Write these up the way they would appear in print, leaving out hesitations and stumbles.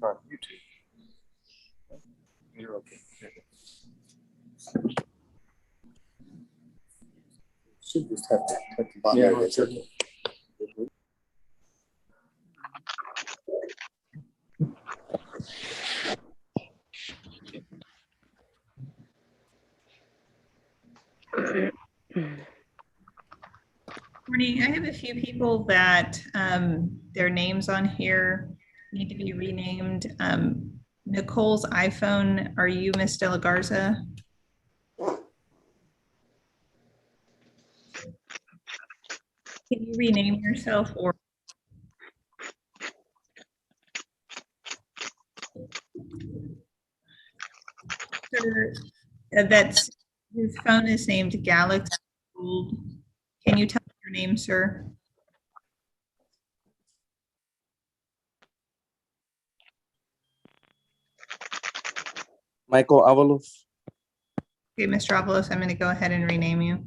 on YouTube. You're okay. Should just have to click the button. Yeah, it's okay. Morning. I have a few people that their names on here need to be renamed. Nicole's iPhone, are you Miss De La Garza? Can you rename yourself or? That's his phone is named Galaxy Gold. Can you tell me your name, sir? Michael Avalos. Okay, Mr. Avalos, I'm going to go ahead and rename you.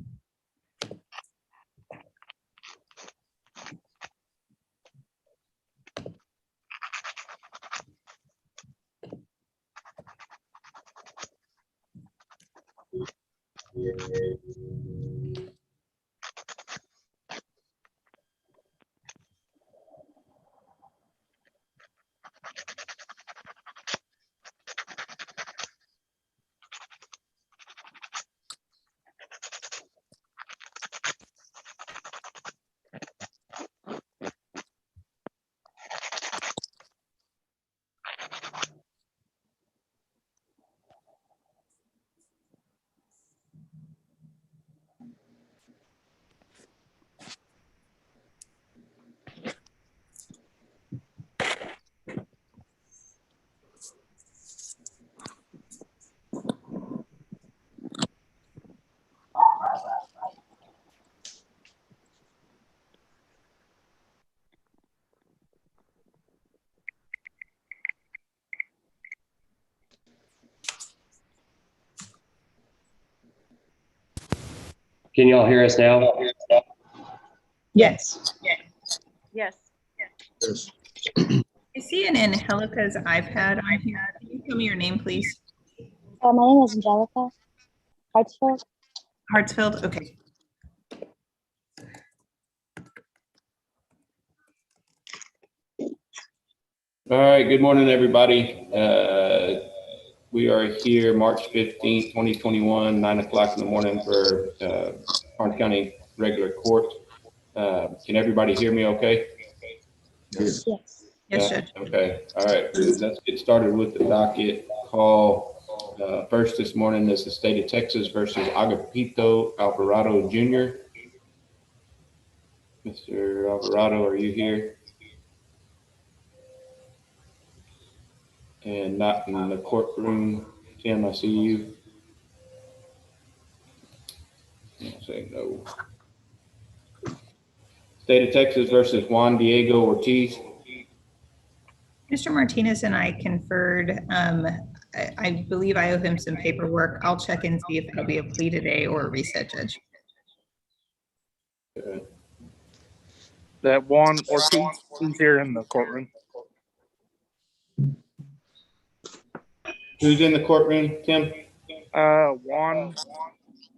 Can y'all hear us now? Yes. Yes. Yes. I see an Angelica's iPad on here. Can you tell me your name, please? My name is Angelica Hartsfield. Hartsfield, okay. All right, good morning, everybody. We are here March 15th, 2021, 9 o'clock in the morning for Karnes County regular court. Can everybody hear me okay? Yes. Yes. Yes, Judge. Okay, all right, let's get started with the docket call. First this morning is the state of Texas versus Agapito Alvarado Jr. Mr. Alvarado, are you here? And not in the courtroom. Tim, I see you. I'll say no. State of Texas versus Juan Diego Ortiz. Mr. Martinez and I conferred. I believe I owe him some paperwork. I'll check and see if it'll be a plea today or a reset, Judge. Okay. That Juan Ortiz is here in the courtroom. Who's in the courtroom, Tim? Juan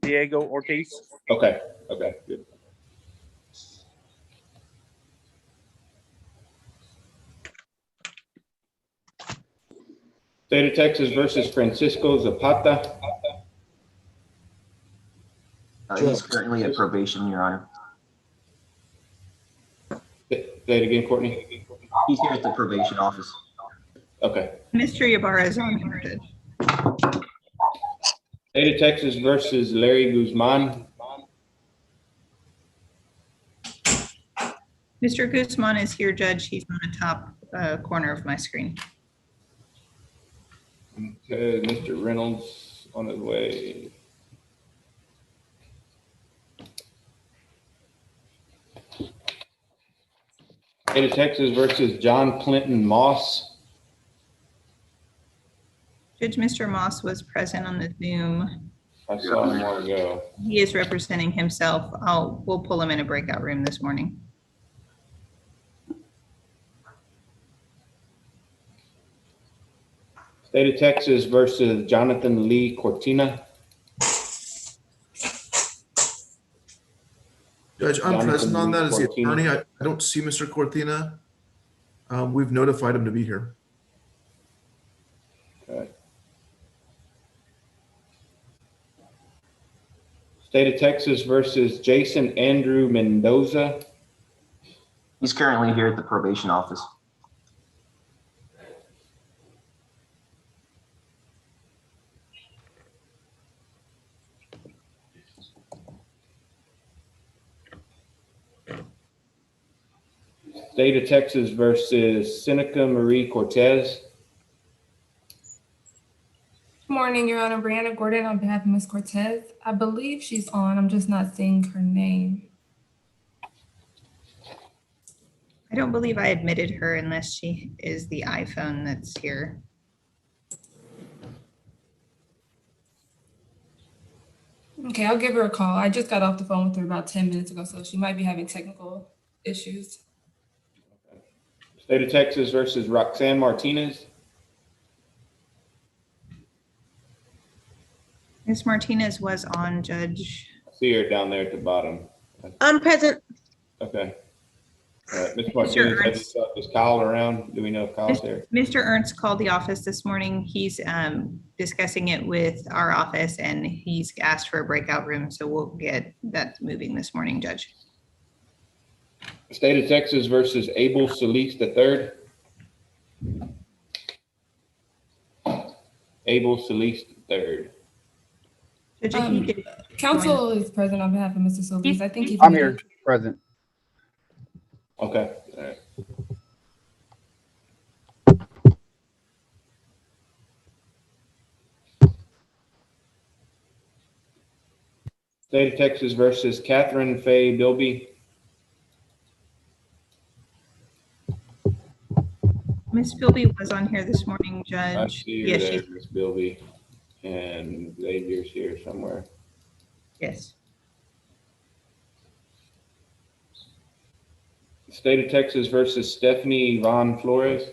Diego Ortiz. Okay, okay, good. State of Texas versus Francisco Zapata. He's currently at probation, Your Honor. Say it again, Courtney. He's here at the probation office. Okay. Mr. Ybarra is on here, Judge. State of Texas versus Larry Guzman. Mr. Guzman is here, Judge. He's on the top corner of my screen. Okay, Mr. Reynolds on his way. State of Texas versus John Clinton Moss. Judge, Mr. Moss was present on the Zoom. I saw him a while ago. He is representing himself. We'll pull him in a breakout room this morning. State of Texas versus Jonathan Lee Cortina. Judge, I'm Jonathan present on Lee that as the Cortina. attorney. I don't see Mr. Cortina. We've notified him to be here. Okay. State of Texas versus Jason Andrew Mendoza. He's currently here at the probation office. State of Texas versus Seneca Marie Cortez. Good morning, Your Honor. Brianna Gordon on behalf of Ms. Cortez. I believe she's on. I'm just not seeing her name. I don't believe I admitted her unless she is the iPhone that's here. Okay, I'll give her a call. I just got off the phone with her about 10 minutes ago, so she might be having technical issues. State of Texas versus Roxanne Martinez. Ms. Martinez was on, Judge. I see her down there at the bottom. I'm present. Okay. Ms. Martinez, is Kyle around? Do we know if Kyle's there? Mr. Ernst called the office this morning. He's discussing it with our office and he's asked for a breakout room. So we'll get that moving this morning, Judge. State of Texas versus Abel Solis III. Abel Solis III. Judge, if you could Counsel is present on behalf of Mr. Solis. I think he's I'm here, present. Okay. All right. State of Texas versus Catherine Faye Bilby. Ms. Philby was on here this morning, I Judge. see her there, Ms. Bilby, and Xavier's here somewhere. Yes. State of Texas versus Stephanie Von Flores.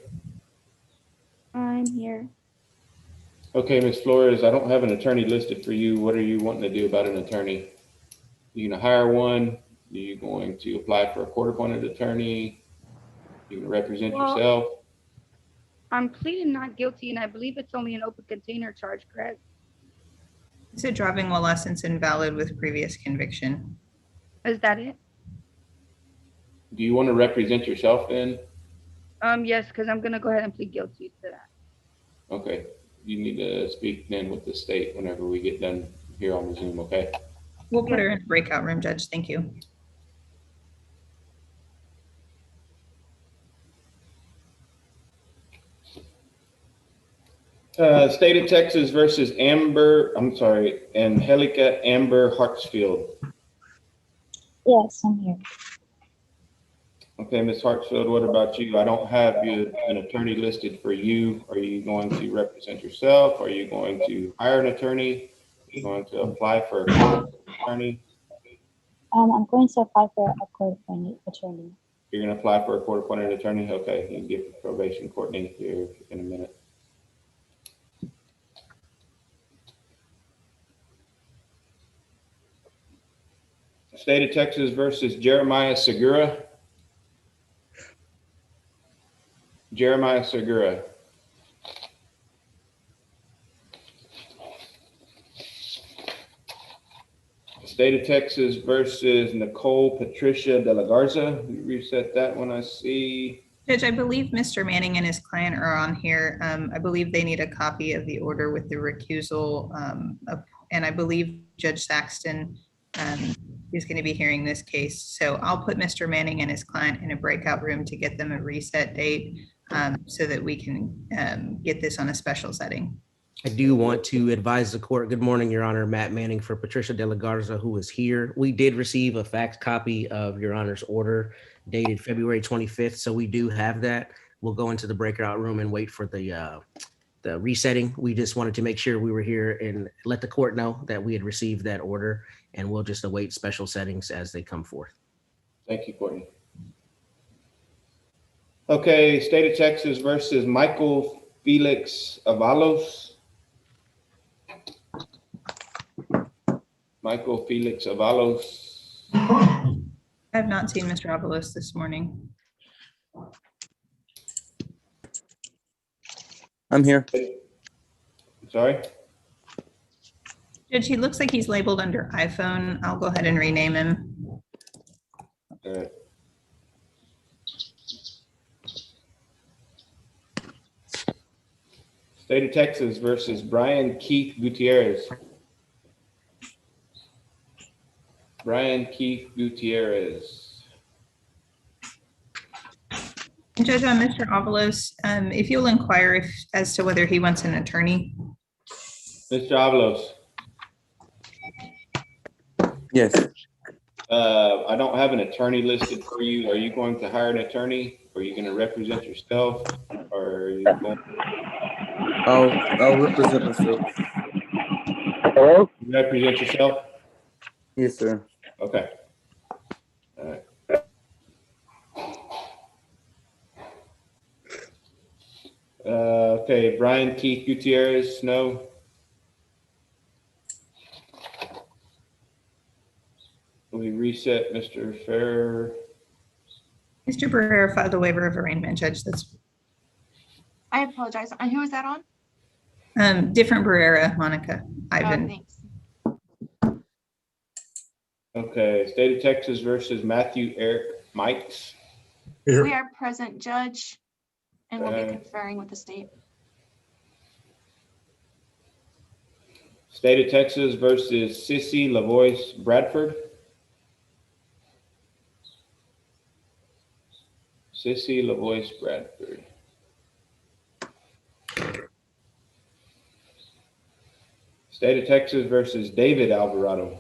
I'm here. Okay, Ms. Flores, I don't have an attorney listed for you. What are you wanting to do about an attorney? You gonna hire one? Are you going to apply for a court-appointed attorney? You gonna represent yourself? I'm pleading not guilty, and I believe it's only an open container charge, correct? It's a driving while license invalid with previous conviction. Is that it? Do you want to represent yourself then? Yes, because I'm gonna go ahead and plead guilty to that. Okay, you need to speak then with the state whenever we get done here on the Zoom, okay? We'll put her in a breakout room, Judge. Thank you. State of Texas versus Angelica Amber Hartsfield. Yes, I'm here. Okay, Ms. Hartsfield, what about you? I don't have an attorney listed for you. Are you going to represent yourself? Are you going to hire an attorney? Are you going to apply for a court attorney? I'm going to apply for a court-appointed attorney. You're going to apply for a court-appointed attorney? Okay, you can get probation, Courtney, here in a minute. State of Texas versus Jeremiah Segura. Jeremiah Segura. State of Texas versus Nicole Patricia de la Garza. We reset that one, I see. Judge, I believe Mr. Manning and his client are on here. I believe they need a copy of the order with the recusal. And I believe Judge Saxton is going to be hearing this case. So I'll put Mr. Manning and his client in a breakout room to get them a reset date so that we can get this on a special setting. I do want to advise the court. Good morning, Your Honor. Matt Manning for Patricia de la Garza, who is here. We did receive a fax copy of Your Honor's order dated February 25th. So we do have that. We'll go into the breakout room and wait for the resetting. We just wanted to make sure we were here and let the court know that we had received that order, and we'll just await special settings as they come forth. Thank you, Courtney. Okay, State of Texas versus Michael Felix Avalos. Michael Felix Avalos. I have not seen Mr. Avalos this morning. I'm here. Sorry. Judge, he looks like he's labeled under iPhone. I'll go ahead and rename him. All right. State of Texas versus Brian Keith Gutierrez. Brian Keith Gutierrez. Judge, on Mr. Avalos, if you'll inquire as to whether he wants an attorney. Mr. Avalos. Yes. I don't have an attorney listed for you. Are you going to hire an attorney? Are you going to represent yourself? Or are you going I'll represent myself. to represent yourself? Yes, sir. Okay. All right. Okay, Brian Keith Gutierrez, no. We reset Mr. Ferrer. Mr. Barrera filed a waiver of arraignment, Judge. That's I apologize. And who is that on? different Barrera, Monica. Oh, Ivan. thanks. Okay, State of Texas versus Matthew Eric Mikes. We are present, Judge, and we'll be Okay. conferring with the state. State of Texas versus Sissy LaVoice Bradford. Sissy LaVoice Bradford. State of Texas versus David Alvarado.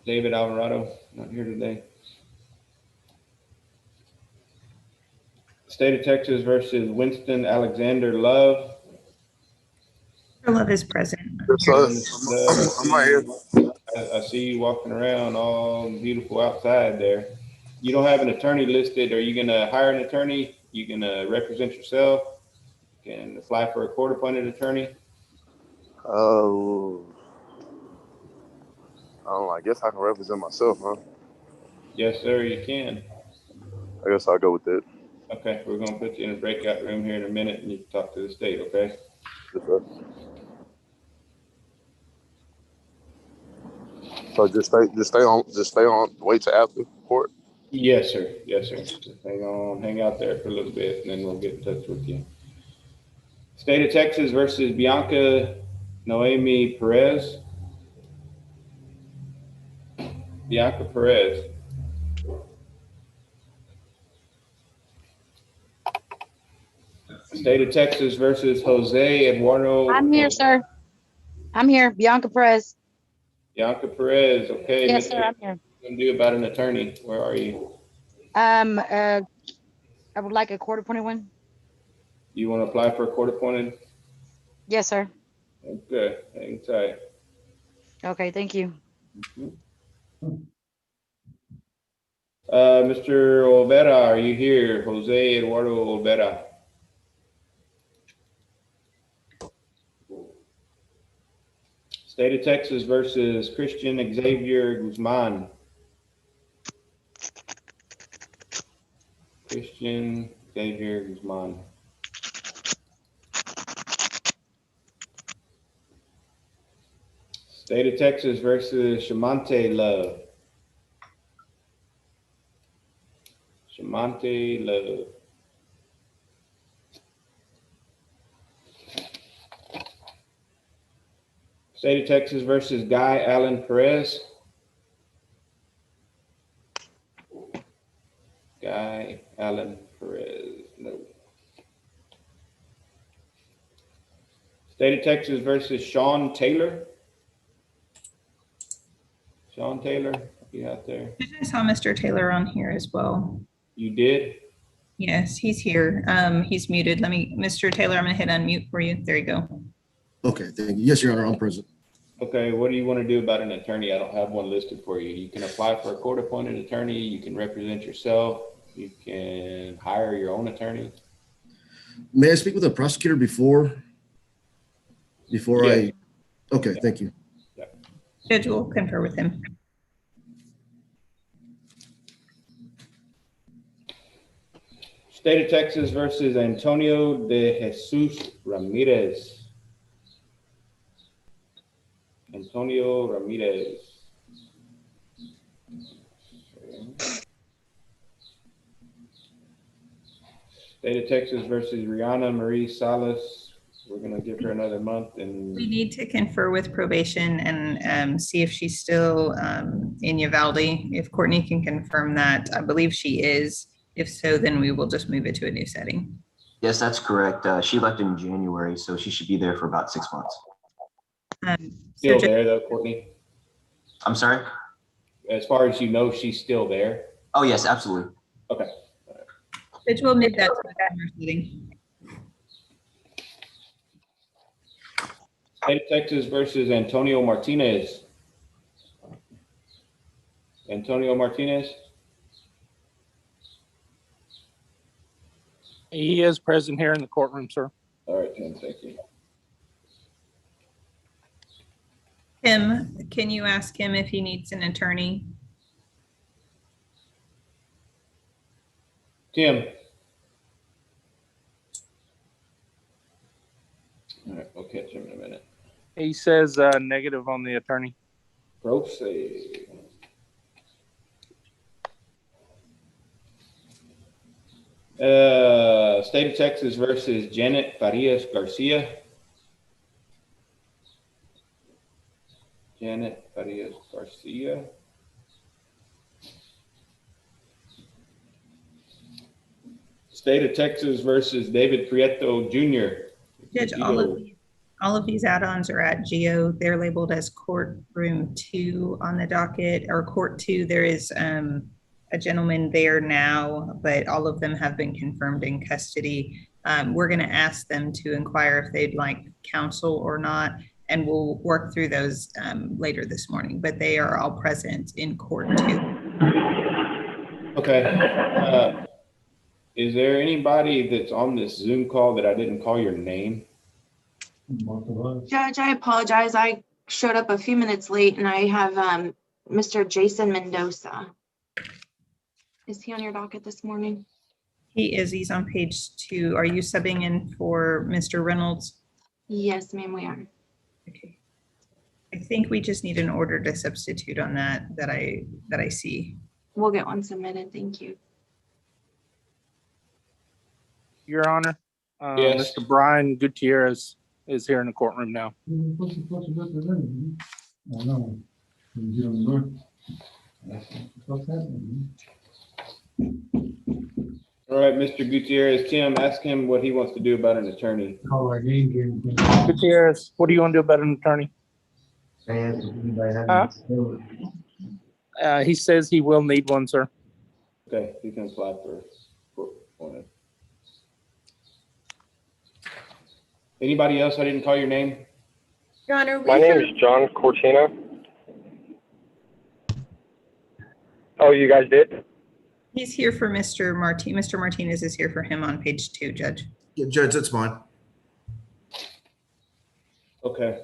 David Alvarado, not here today. State of Texas versus Winston Alexander Love. Mr. Love is present. I'm right here. I see you walking around all beautiful outside there. You don't have an attorney listed. Are you gonna hire an attorney? You gonna represent yourself? You can apply for a court-appointed attorney? Oh, I don't know. I guess I can represent myself, huh? Yes, sir, you can. I guess I'll go with it. Okay, we're gonna put you in a breakout room here in a minute and you can talk to the state, okay? Yes, sir. So just stay on, wait till after court. Yes, sir. Yes, sir. Just hang out there for a little bit and then we'll get in touch with you. State of Texas versus Bianca Noemi Perez. Bianca Perez. State of Texas versus Jose Eduardo. I'm here, sir. I'm here, Bianca Perez. Bianca Perez, okay. Yes, sir, I'm here. What are you gonna do about an attorney? Where are you? I would like a court-appointed one. You want to apply for a court appointed? Yes, sir. Okay, hang tight. Okay, thank you. Mr. Olvera, are you here? Jose Eduardo Olvera. State of Texas versus Christian Xavier Guzman. Christian Xavier Guzman. State of Texas versus Shamante Love. Shamante Love. State of Texas versus Guy Allen Perez. Guy Allen Perez, no. State of Texas versus Sean Taylor. Sean Taylor, you out there? I saw Mr. Taylor on here as well. You did? Yes, he's here. He's muted. Mr. Taylor, I'm gonna hit unmute for you. There you go. Okay, thank you. Yes, Your Honor, I'm present. Okay, what do you want to do about an attorney? I don't have one listed for you. You can apply for a court-appointed attorney. You can represent yourself. You can hire your own attorney. May I speak with a prosecutor before Yes. Okay, thank you. Judge will confer with him. State of Texas versus Antonio de Jesus Ramirez. Antonio Ramirez. State of Texas versus Rihanna Marie Salas. We're gonna give her another month and We need to confer with probation and see if she's still in Uvalde. If Courtney can confirm that, I believe she is. If so, then we will just move it to a new setting. Yes, that's correct. She left in January, so she should be there for about 6 months. still there though, Courtney? I'm sorry? As far as you know, she's still there? Oh, yes, absolutely. Okay. Judge will move that to a summer setting. State of Texas versus Antonio Martinez. Antonio Martinez? He is present here in the courtroom, sir. All right, Tim, thank you. Tim, can you ask him if he needs an attorney? Tim. All right, we'll catch him in a minute. He says negative on the attorney. Proceed. State of Texas versus Janet Farias Garcia. Janet Farias Garcia. State of Texas versus David Prieto Jr. Judge, all of these add-ons are at GEO. They're labeled as courtroom 2 on the docket, or court 2. There is a gentleman there now, but all of them have been confirmed in custody. We're going to ask them to inquire if they'd like counsel or not, and we'll work through those later this morning, but they are all present in court 2. Okay. Is there anybody that's on this Zoom call that I didn't call your name? Judge, I apologize. I showed up a few minutes late and I have Mr. Jason Mendoza. Is he on your docket this morning? He is. He's on page 2. Are you subbing in for Mr. Reynolds? Yes, ma'am, we are. Okay. I think we just need an order to substitute on that I see. We'll get one submitted. Thank you. Your Honor, Yes. Mr. Brian Gutierrez is here in the courtroom now. All right, Mr. Gutierrez, Tim, ask him what he wants to do about an attorney. Gutierrez, what do you want to do about an attorney? He says he will need one, sir. Okay, he can apply for one. Anybody else? I didn't call your name. Your Honor, My name is John Cortina. Oh, you guys did? He's here for Mr. Martinez. Mr. Martinez is here for him on page 2, Judge. Yeah, Judge, that's fine. Okay.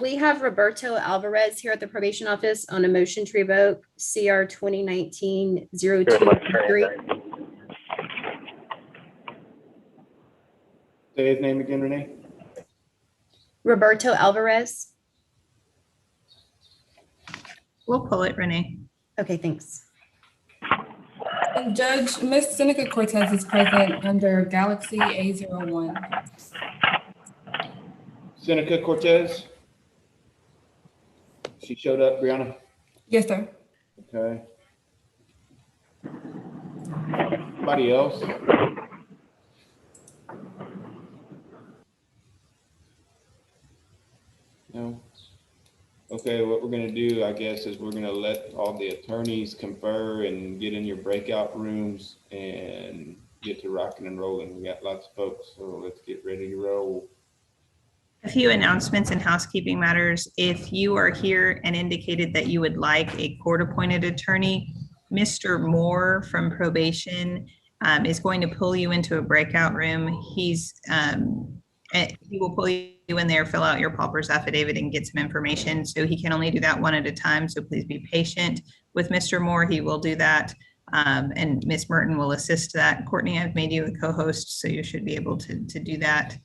we have Roberto Alvarez here at the probation office on a motion to revoke CR 2019-0223. Say his name again, Renee. Roberto Alvarez. We'll pull it, Renee. Okay, thanks. And Judge, Ms. Seneca Cortez is present under Galaxy A01. Seneca Cortez. She showed up, Brianna? Yes, sir. Okay. Anybody else? No? Okay, what we're gonna do, I guess, is we're gonna let all the attorneys confer and get in your breakout rooms and get to rocking and rolling. We got lots of folks, so let's get ready to roll. A few announcements and housekeeping matters. If you are here and indicated that you would like a court-appointed attorney, Mr. Moore from probation is going to pull you into a breakout room. He will pull you in there, fill out your pauper's affidavit and get some information. So he can only do that one at a time. So please be patient with Mr. Moore. He will do that. And Ms. Merton will assist that. Courtney, I've made you a co-host, so you should be able to do that.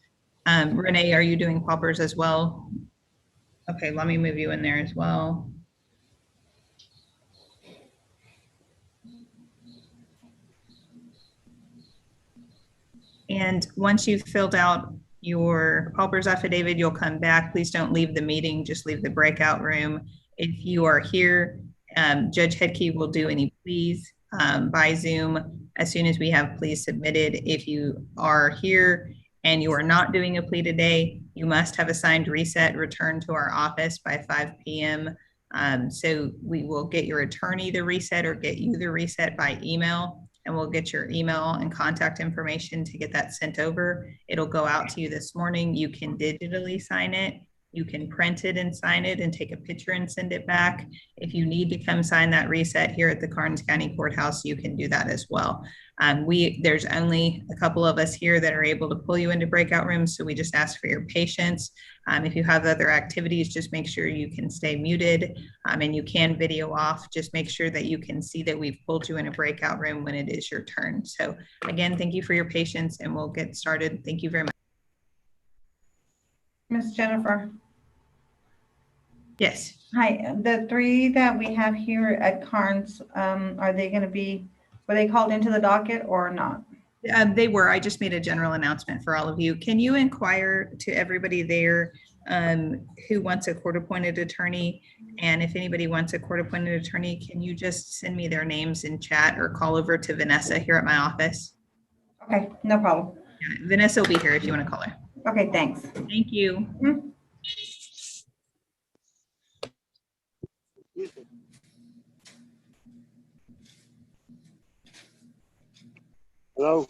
Renee, are you doing paupers as well? Okay, let me move you in there as well. And once you've filled out your pauper's affidavit, you'll come back. Please don't leave the meeting, just leave the breakout room. If you are here, Judge Headkey will do any pleas by Zoom as soon as we have pleas submitted. If you are here and you are not doing a plea today, you must have a signed reset returned to our office by 5 p.m. So we will get your attorney the reset or get you the reset by email, and we'll get your email and contact information to get that sent over. It'll go out to you this morning. You can digitally sign it. You can print it and sign it and take a picture and send it back. If you need to come sign that reset here at the Karnes County Courthouse, you can do that as well. There's only a couple of us here that are able to pull you into breakout rooms, so we just ask for your patience. If you have other activities, just make sure you can stay muted, and you can video off. Just make sure that you can see that we've pulled you in a breakout room when it is your turn. So again, thank you for your patience, and we'll get started. Thank you very much. Miss Jennifer. Yes. Hi, the three that we have here at Karnes, are they going to be, were they called into the docket or not? They were. I just made a general announcement for all of you. Can you inquire to everybody there who wants a court-appointed attorney? And if anybody wants a court-appointed attorney, can you just send me their names in chat or call over to Vanessa here at my office? Okay, no problem. Yeah, Vanessa will be here if you want to call her. Okay, thanks. Thank you. Mm-hmm. Hello?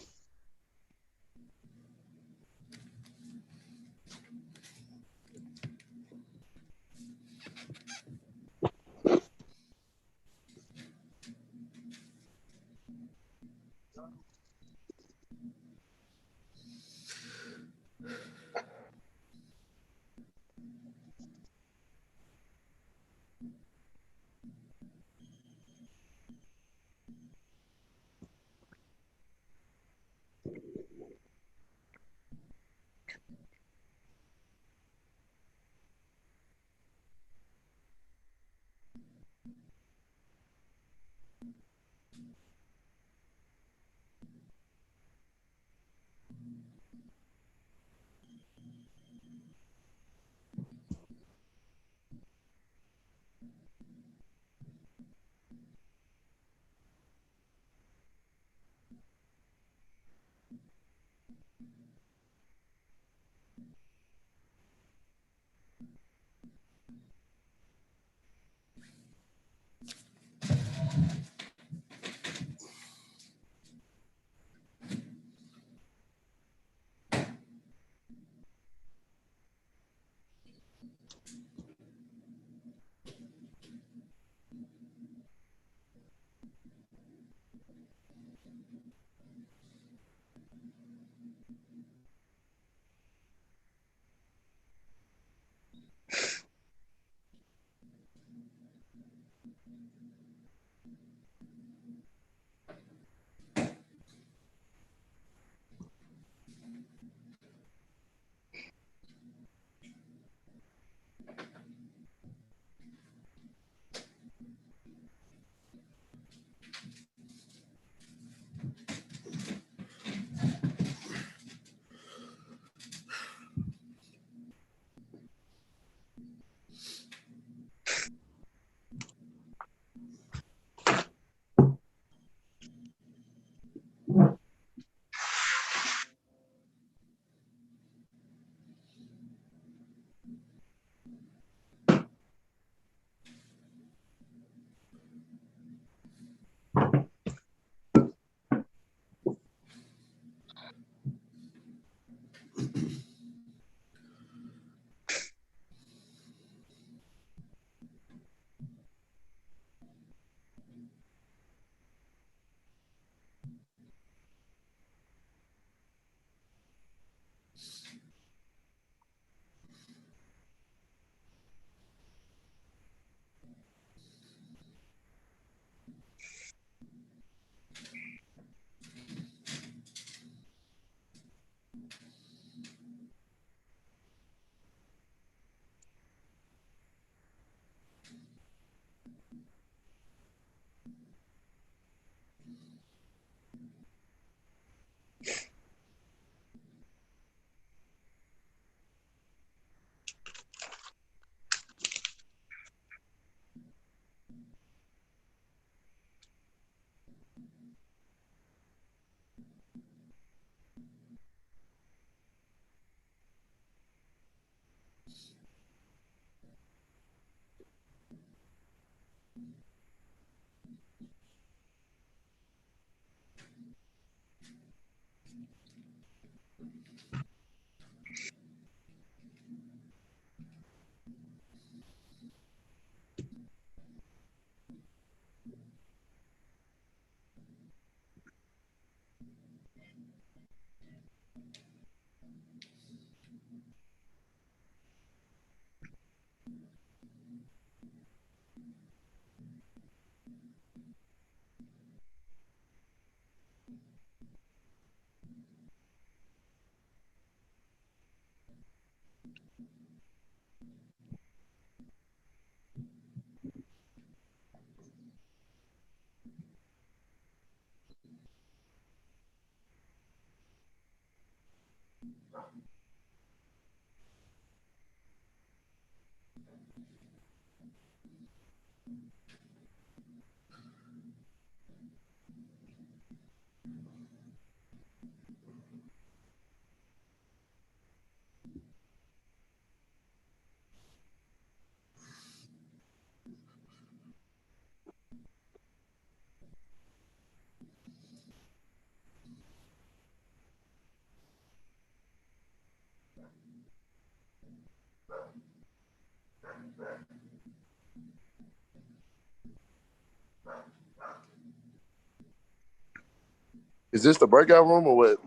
Is this the breakout room or what?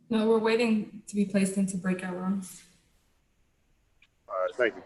No, we're waiting to be placed into breakout rooms. All right, thank you.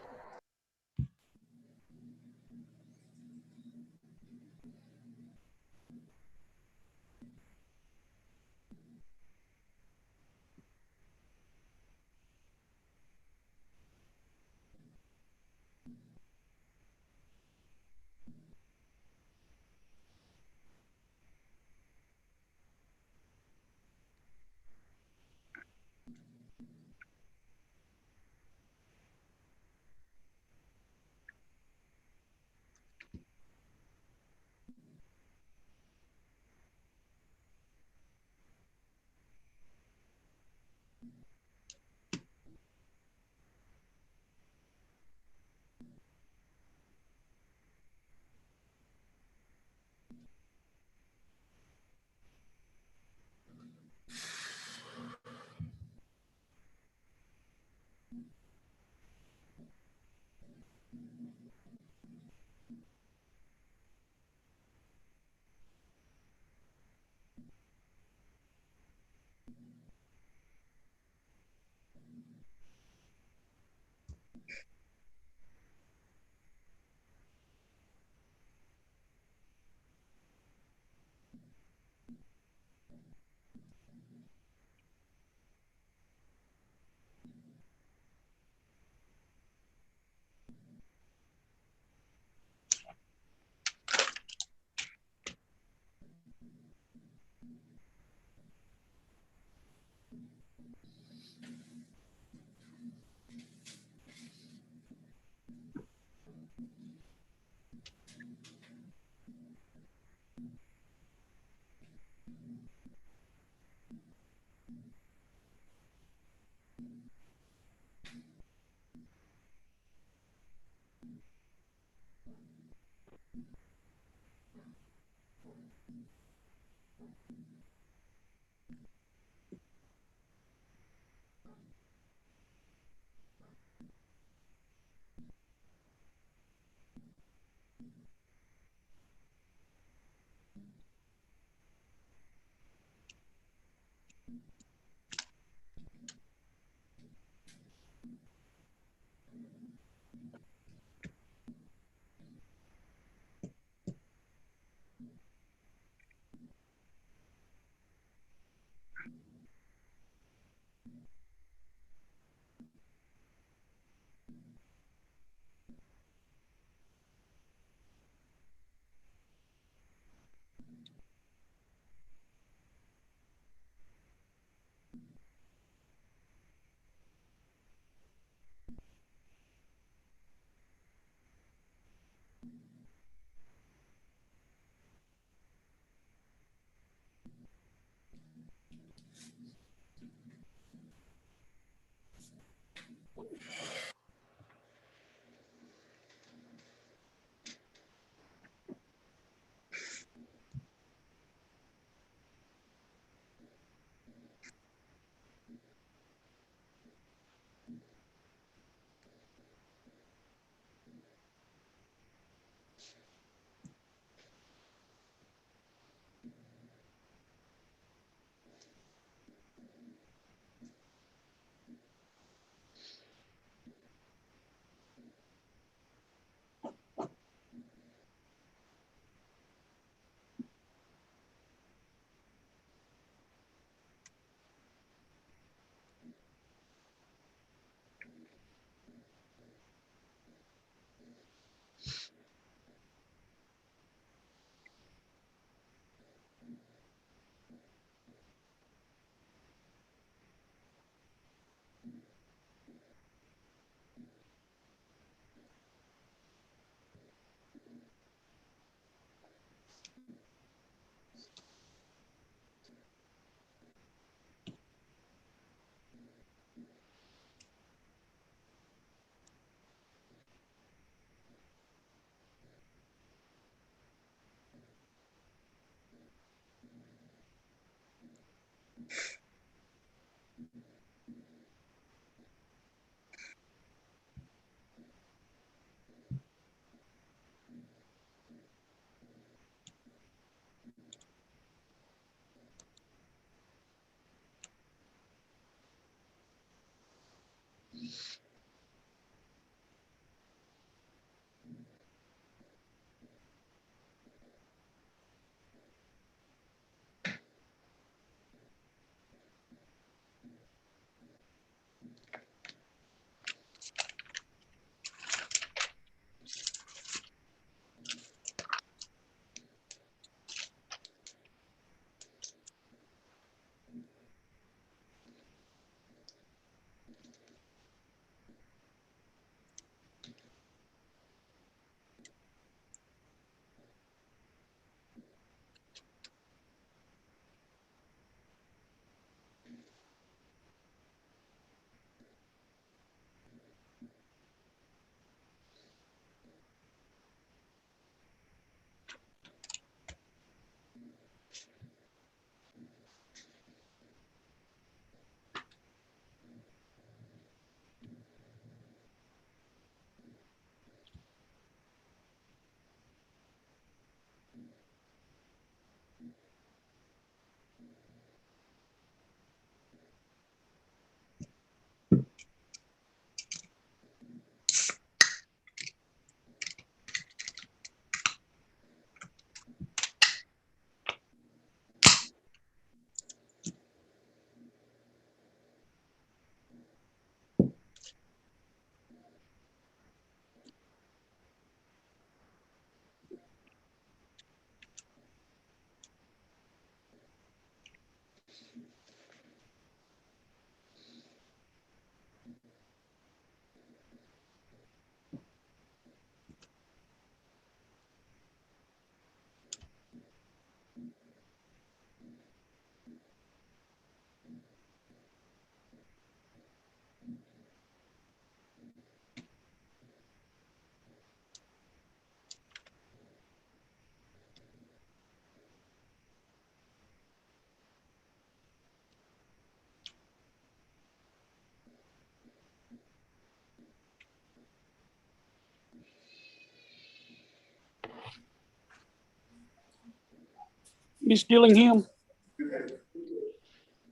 Miss Dillingham,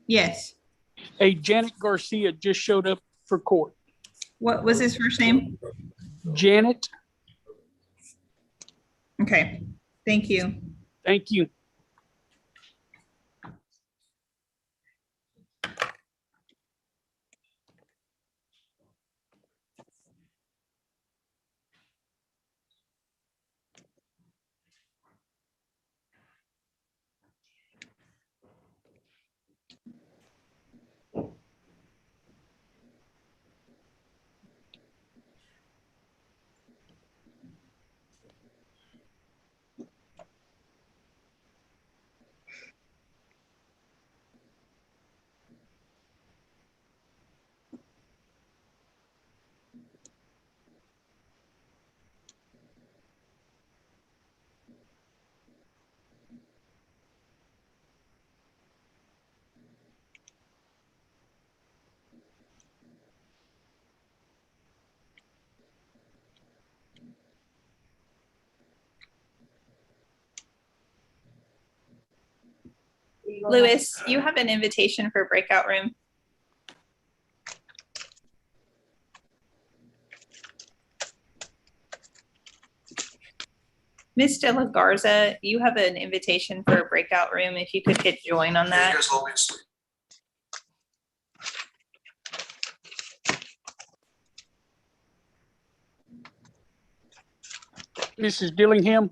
Yes. a Janet Garcia just showed up for court. What was his first name? Janet, Okay, thank you. thank you. Lewis, you have an invitation for breakout room. Ms. De La Garza, you have an invitation for a breakout room. If you could hit join on that. Mrs. Dillingham,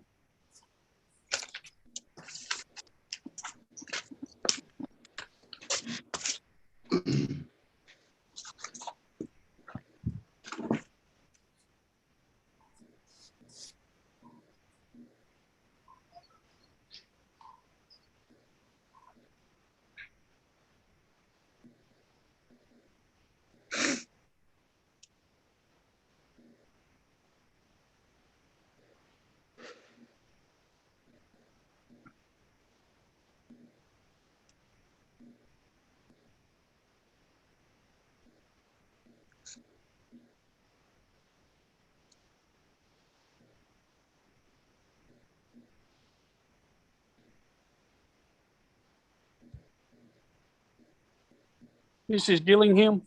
Mrs. Dillingham?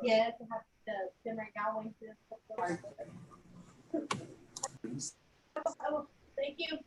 Yes, I have them right now. Thank you.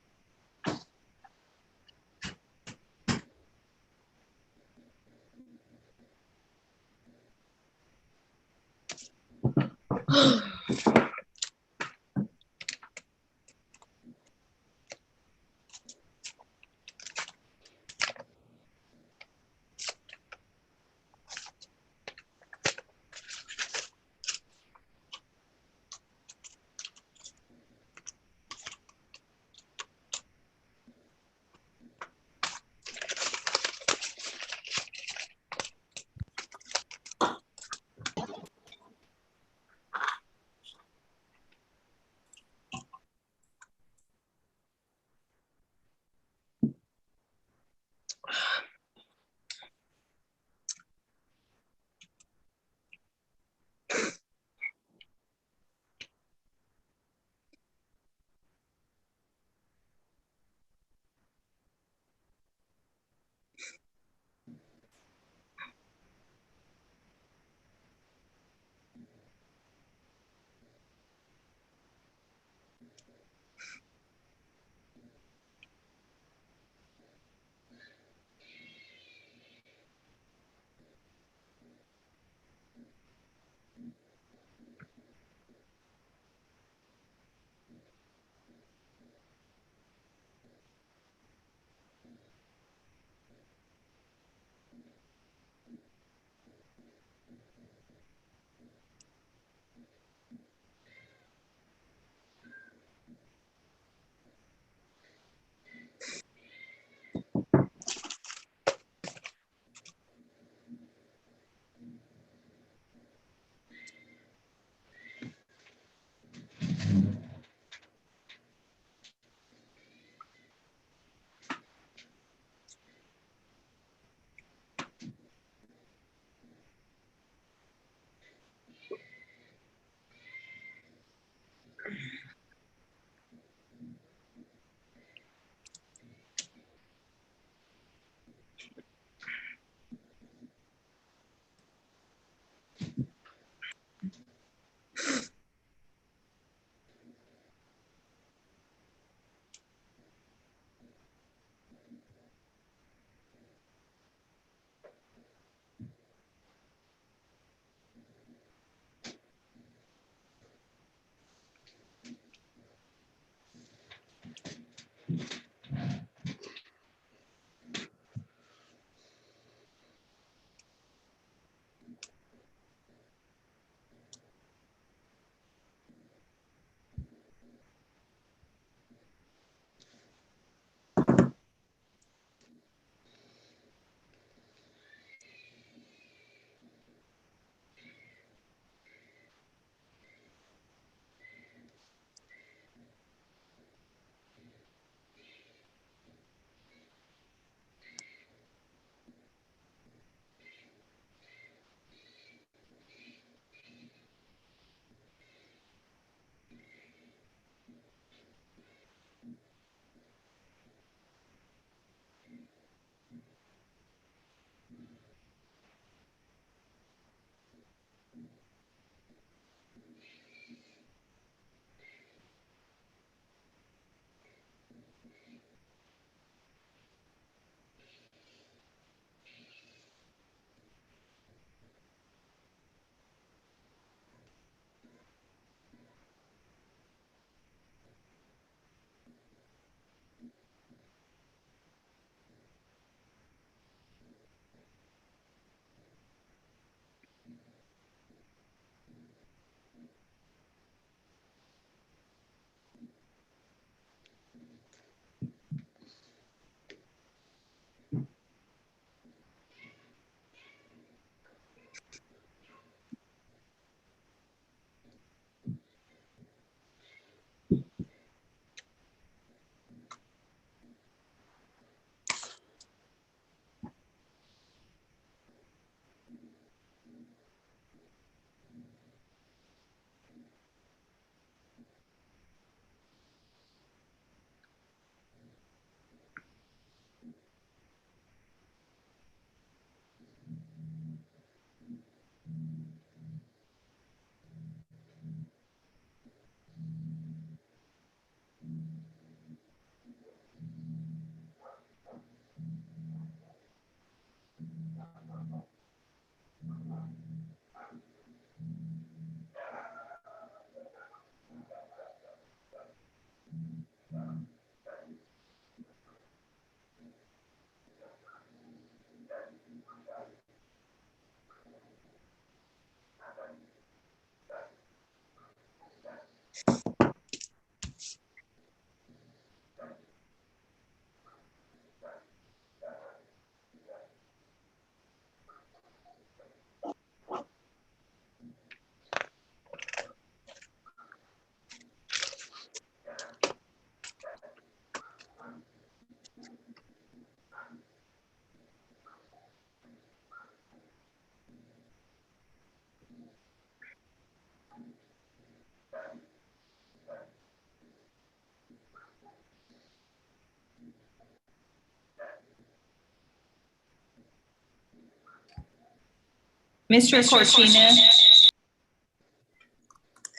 Mr. Cortina,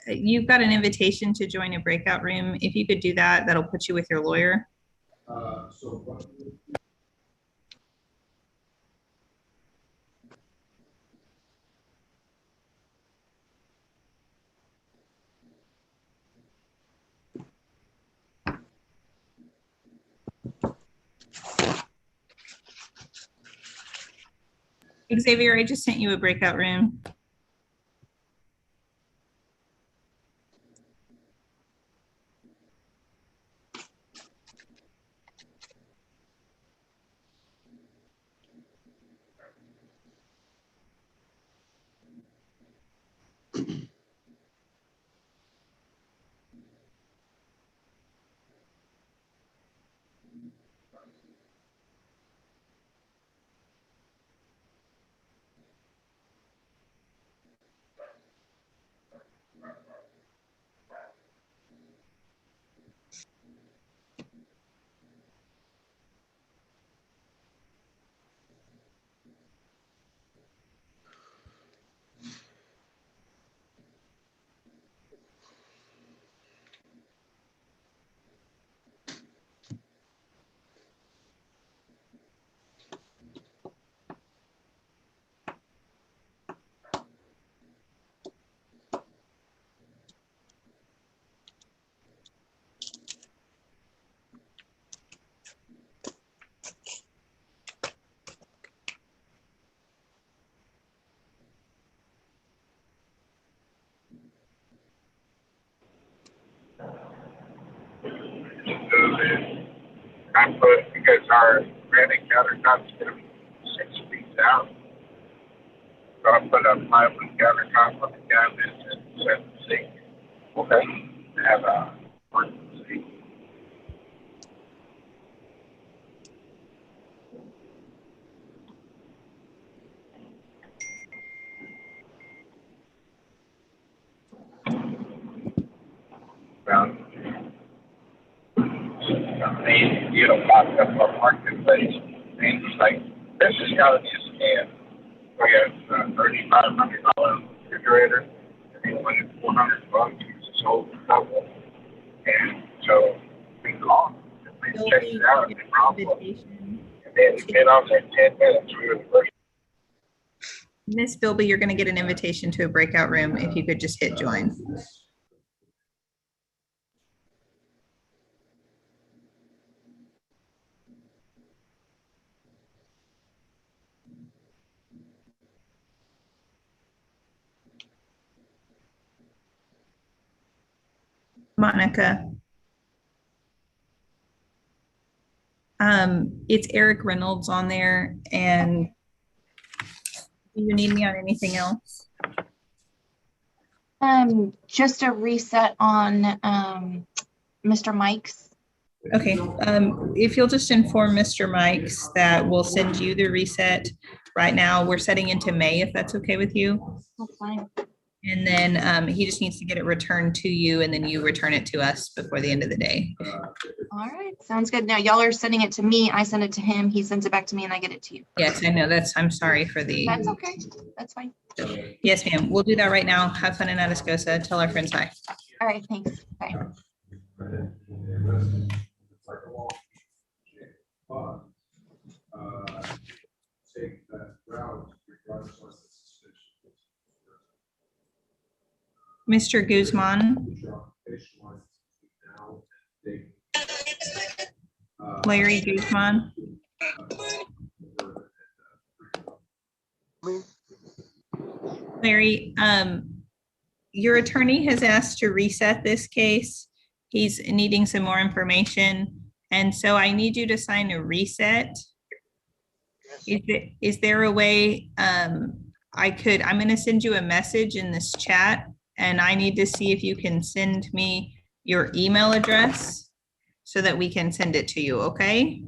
you've got an invitation to join a breakout room. If you could do that, that'll put you with your lawyer. Xavier, I just sent you a breakout room. I put, because our granite countertop's gonna be 6 feet down. So I put a plywood countertop on the cabinet and set the sink. Okay. Have a working sink. You know, popped up on marketplace, and it's like, this is gotta be a scam. We have $3,500 refrigerator, and he wanted $400 to use this whole couple. And so we called, and we checked it out, and then we been on there 10 minutes. We were the first. Miss Bilby, you're going to get an invitation to a breakout room if you could just hit join. Monica. It's Eric Reynolds on there, and do you need me on anything else? Just a reset on Mr. Mike's. Okay, if you'll just inform Mr. Mikes that we'll send you the reset. Right now, we're setting into May, if that's okay with you. That's fine. And then he just needs to get it returned to you, and then you return it to us before the end of the day. All right, sounds good. Now y'all are sending it to me. I send it to him. He sends it back to me, and I get it to you. Yes, I know. I'm sorry for the. That's okay. That's fine. Yes, ma'am. We'll do that right now. Have fun in Atascosa. Tell our friends hi. All right, thanks. Bye. Mr. Guzman. Larry Guzman. Larry, your attorney has asked to reset this case. He's needing some more information. And so I need you to sign a reset. Is there a way I'm going to send you a message in this chat, and I need to see if you can send me your email address so that we can send it to you, okay?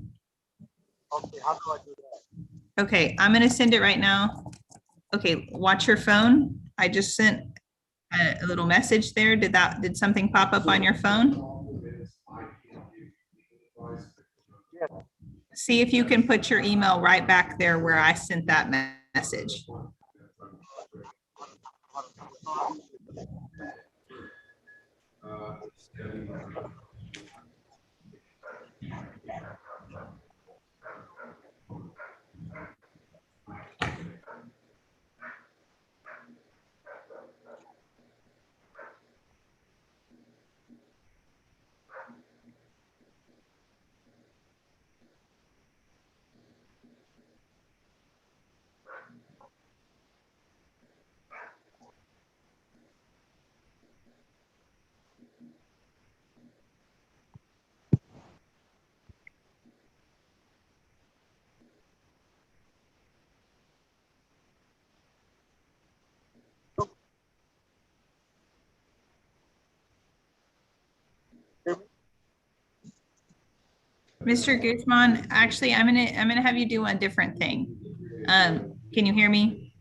Okay, how do I do that? Okay, I'm going to send it right now. Okay, watch your phone. I just sent a little message there. Did something pop up on your phone? See if you can put your email right back there where I sent that message. Mr. Guzman, actually, I'm gonna have you do one different thing. Can you hear me?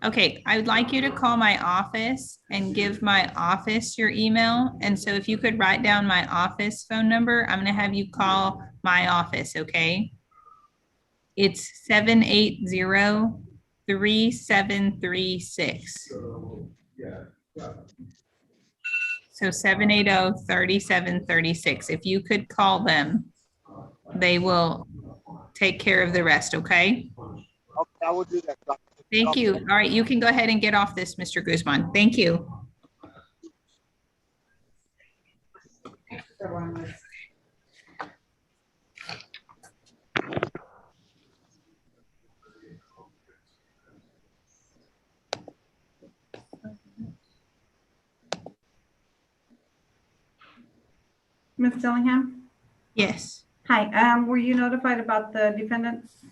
Okay, I would like you to call my office and give my office your email. And so if you could write down my office phone number, I'm gonna have you call my office, okay? It's 780-3736. So 780-3736. If you could call them, they will take care of the rest, okay? Okay, I will do that. Thank you. All right, you can go ahead and get off this, Mr. Guzman. Thank you. Ms. Dillingham? Yes. Hi, were you notified about the defendants?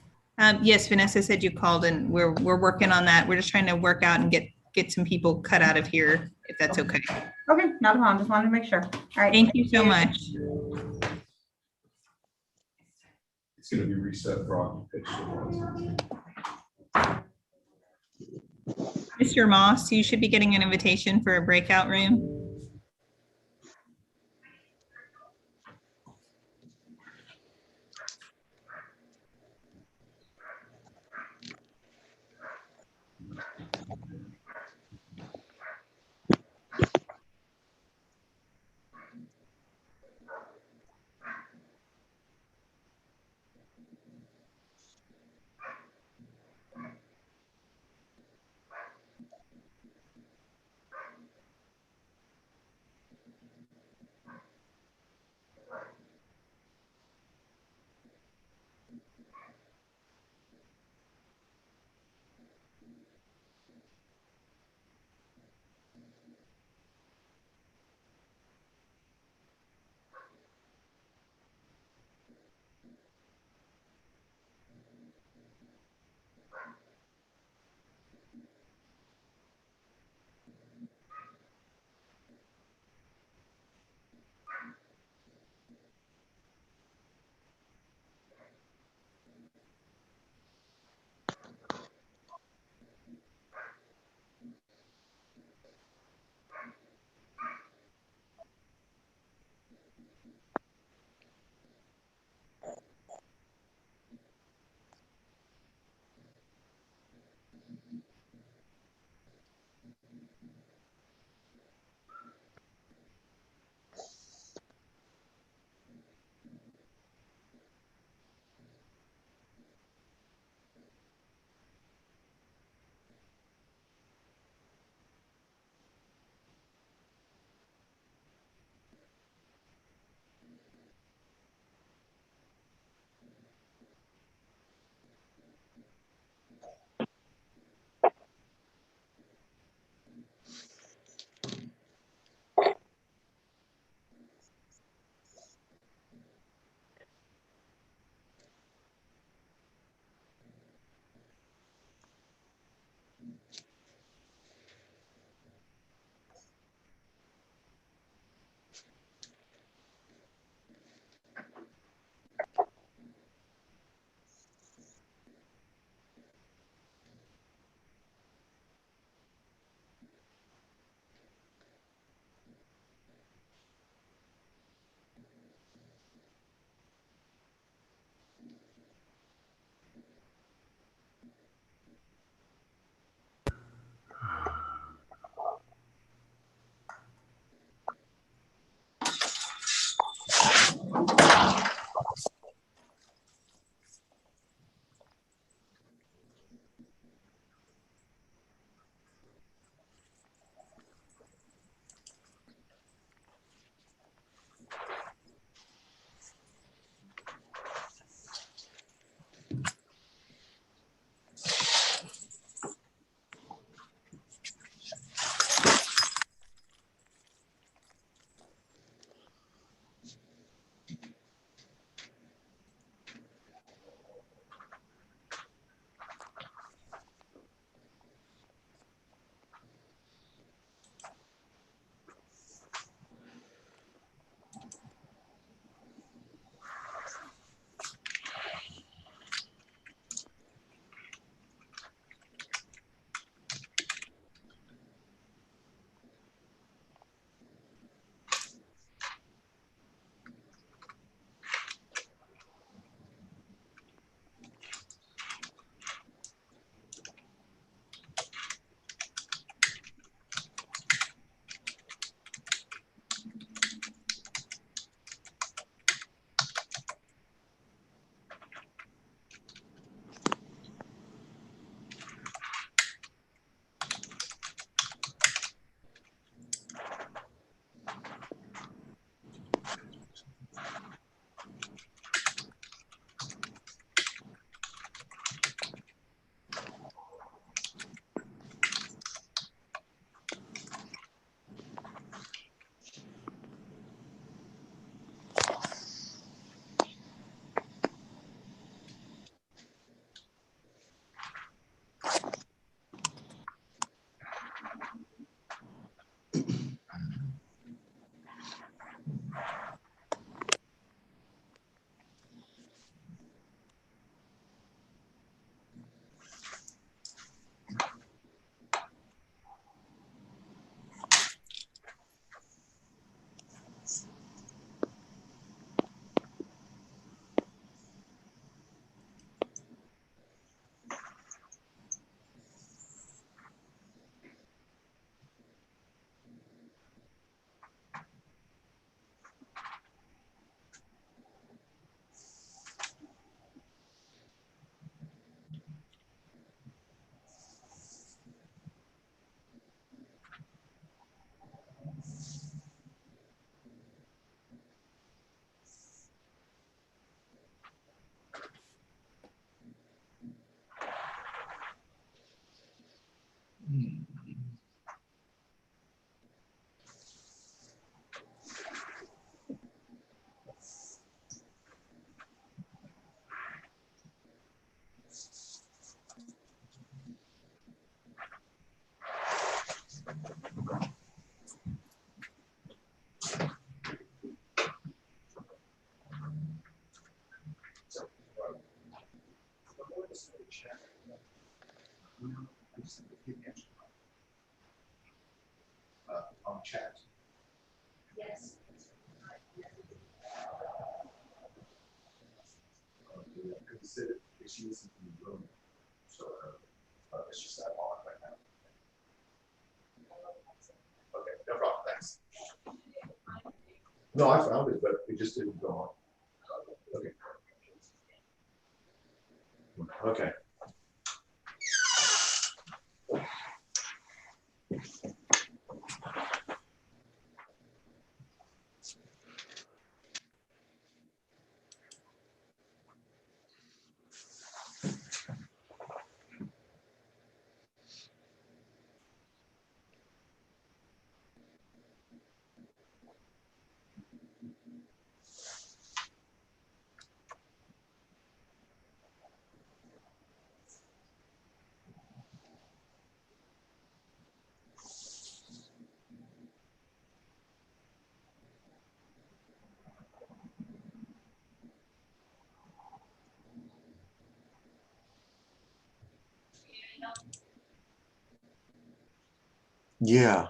Yes, Vanessa said you called and we're working on that. We're just trying to work out and get some people cut out of here, if that's okay. Okay, not a problem. Just wanted to make sure. All right. Thank you so much. It's gonna be reset for occupation. Mr. Moss, you should be getting an invitation for a breakout room. On chat. Yes. She isn't in the room, so it's just that on right now. Okay, no problem, thanks. No, I found it, but it just didn't go on. Okay. Okay. Yeah.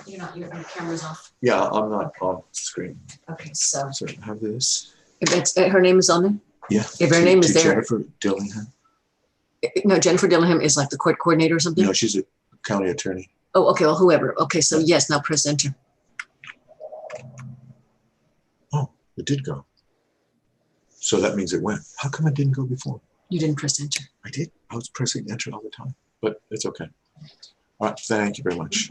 Your camera's off. Yeah, I'm not on screen. Okay, so So have this. if it's, her name is on there? Yeah. If her name is there. Jennifer Dillingham. No, Jennifer Dillingham is like the court coordinator or something? No, she's a county attorney. Oh, okay, well, whoever. Okay, so yes, now press enter. Oh, it did go. So that means it went. How come it didn't go before? You didn't press enter. I did. I was pressing enter all the time, but it's okay. All right, thank you very much.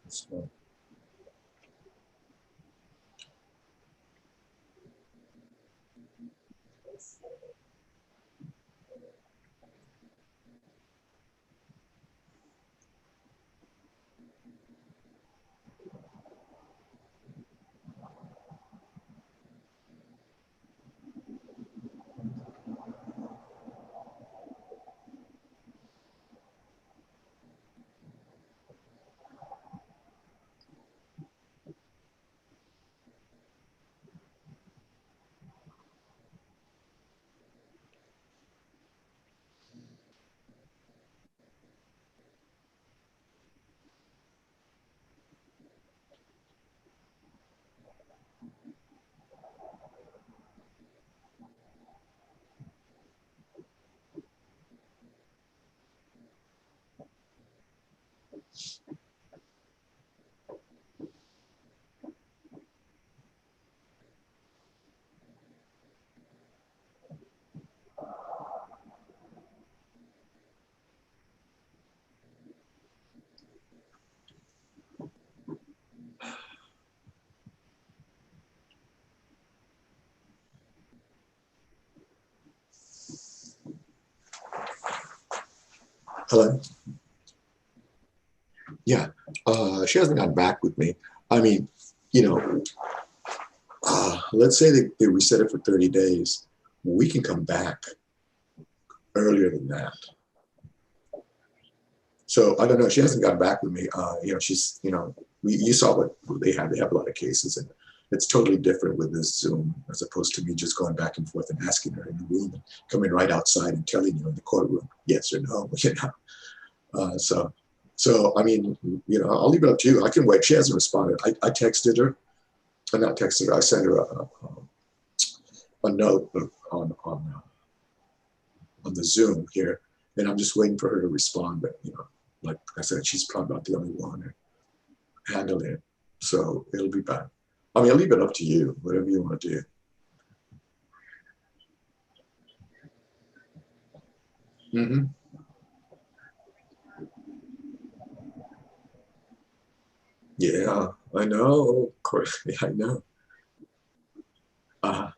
So, Hello? Yeah, she hasn't gotten back with me. I mean, you know, let's say they reset it for 30 days. We can come back earlier than that. So I don't know. She hasn't gotten back with me. You know, she's, you know, you saw what they have. They have a lot of cases, and it's totally different with this Zoom as opposed to me just going back and forth and asking her in the room and coming right outside and telling you in the courtroom, yes or no, you know. So I mean, you know, I'll leave it up to you. I can wait. She hasn't responded. I texted her. I not texted her. I sent her a note on the Zoom here, and I'm just waiting for her to respond. But you know, like I said, she's probably not the only one handling it, so it'll be back. I mean, I'll leave it up to you, whatever you want to do. Mm-hmm. Yeah, I know. Of course, yeah, I know. Uh,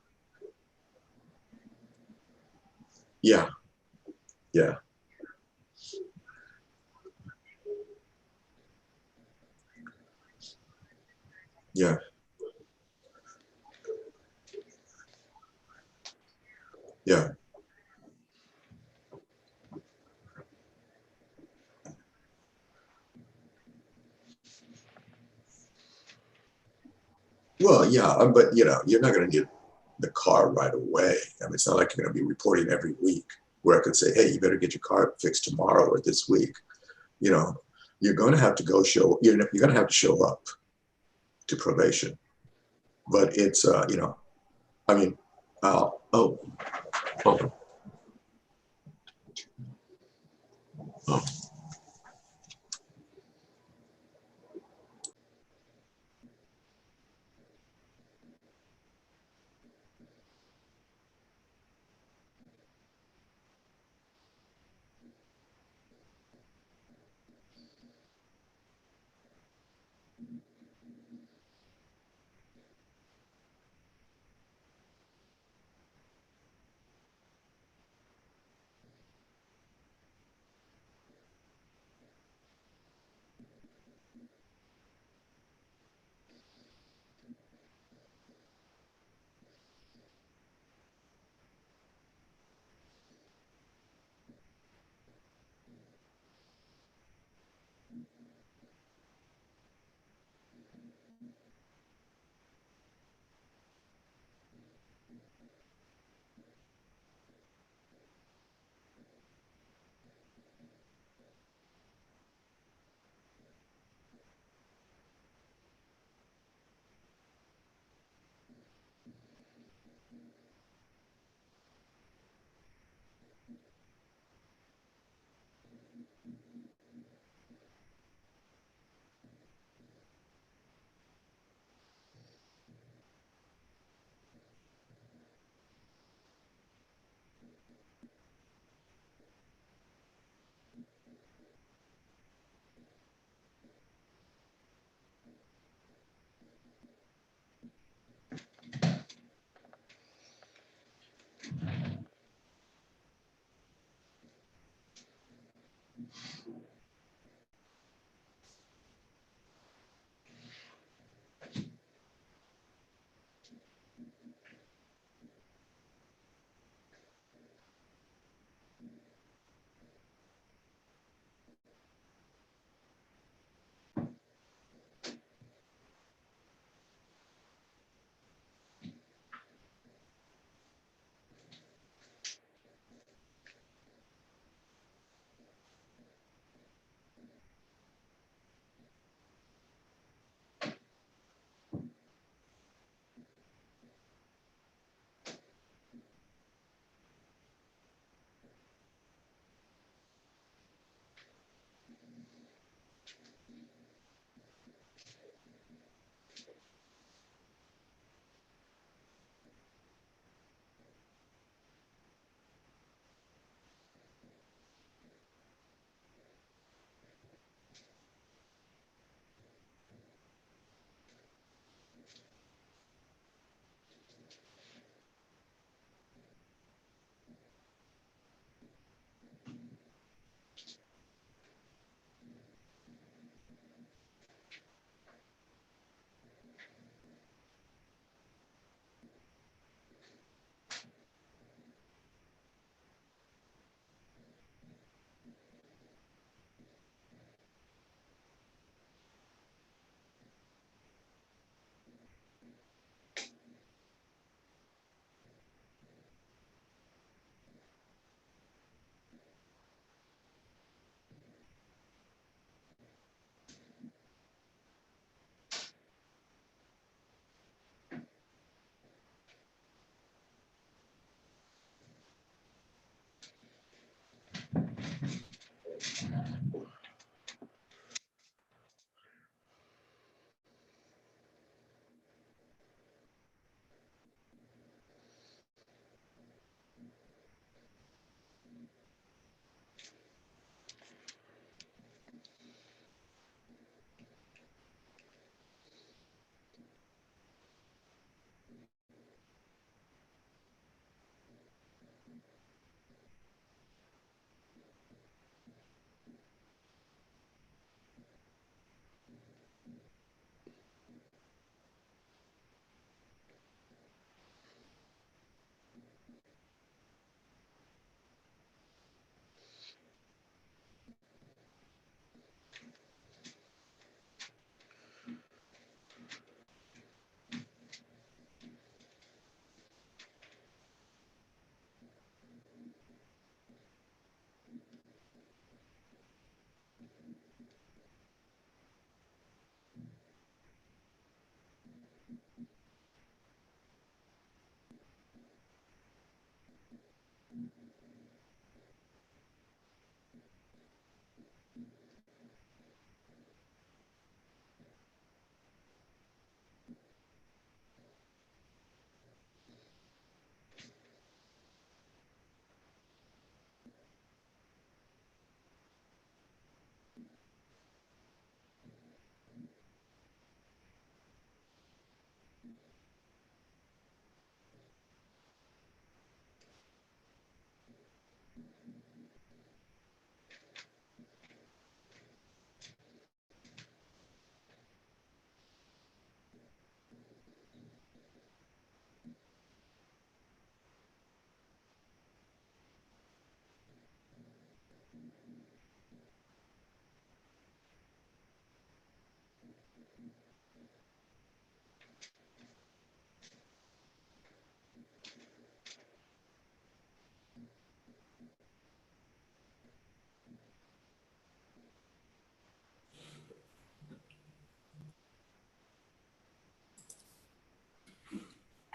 yeah, yeah, yeah, yeah. Well, yeah, but you know, you're not going to get the car right away. I mean, it's not like you're going to be reporting every week where I could say, hey, you better get your car fixed tomorrow or this week. You know, you're going to have to go show, you're going to have to show up to probation. But it's, you know, I mean, oh.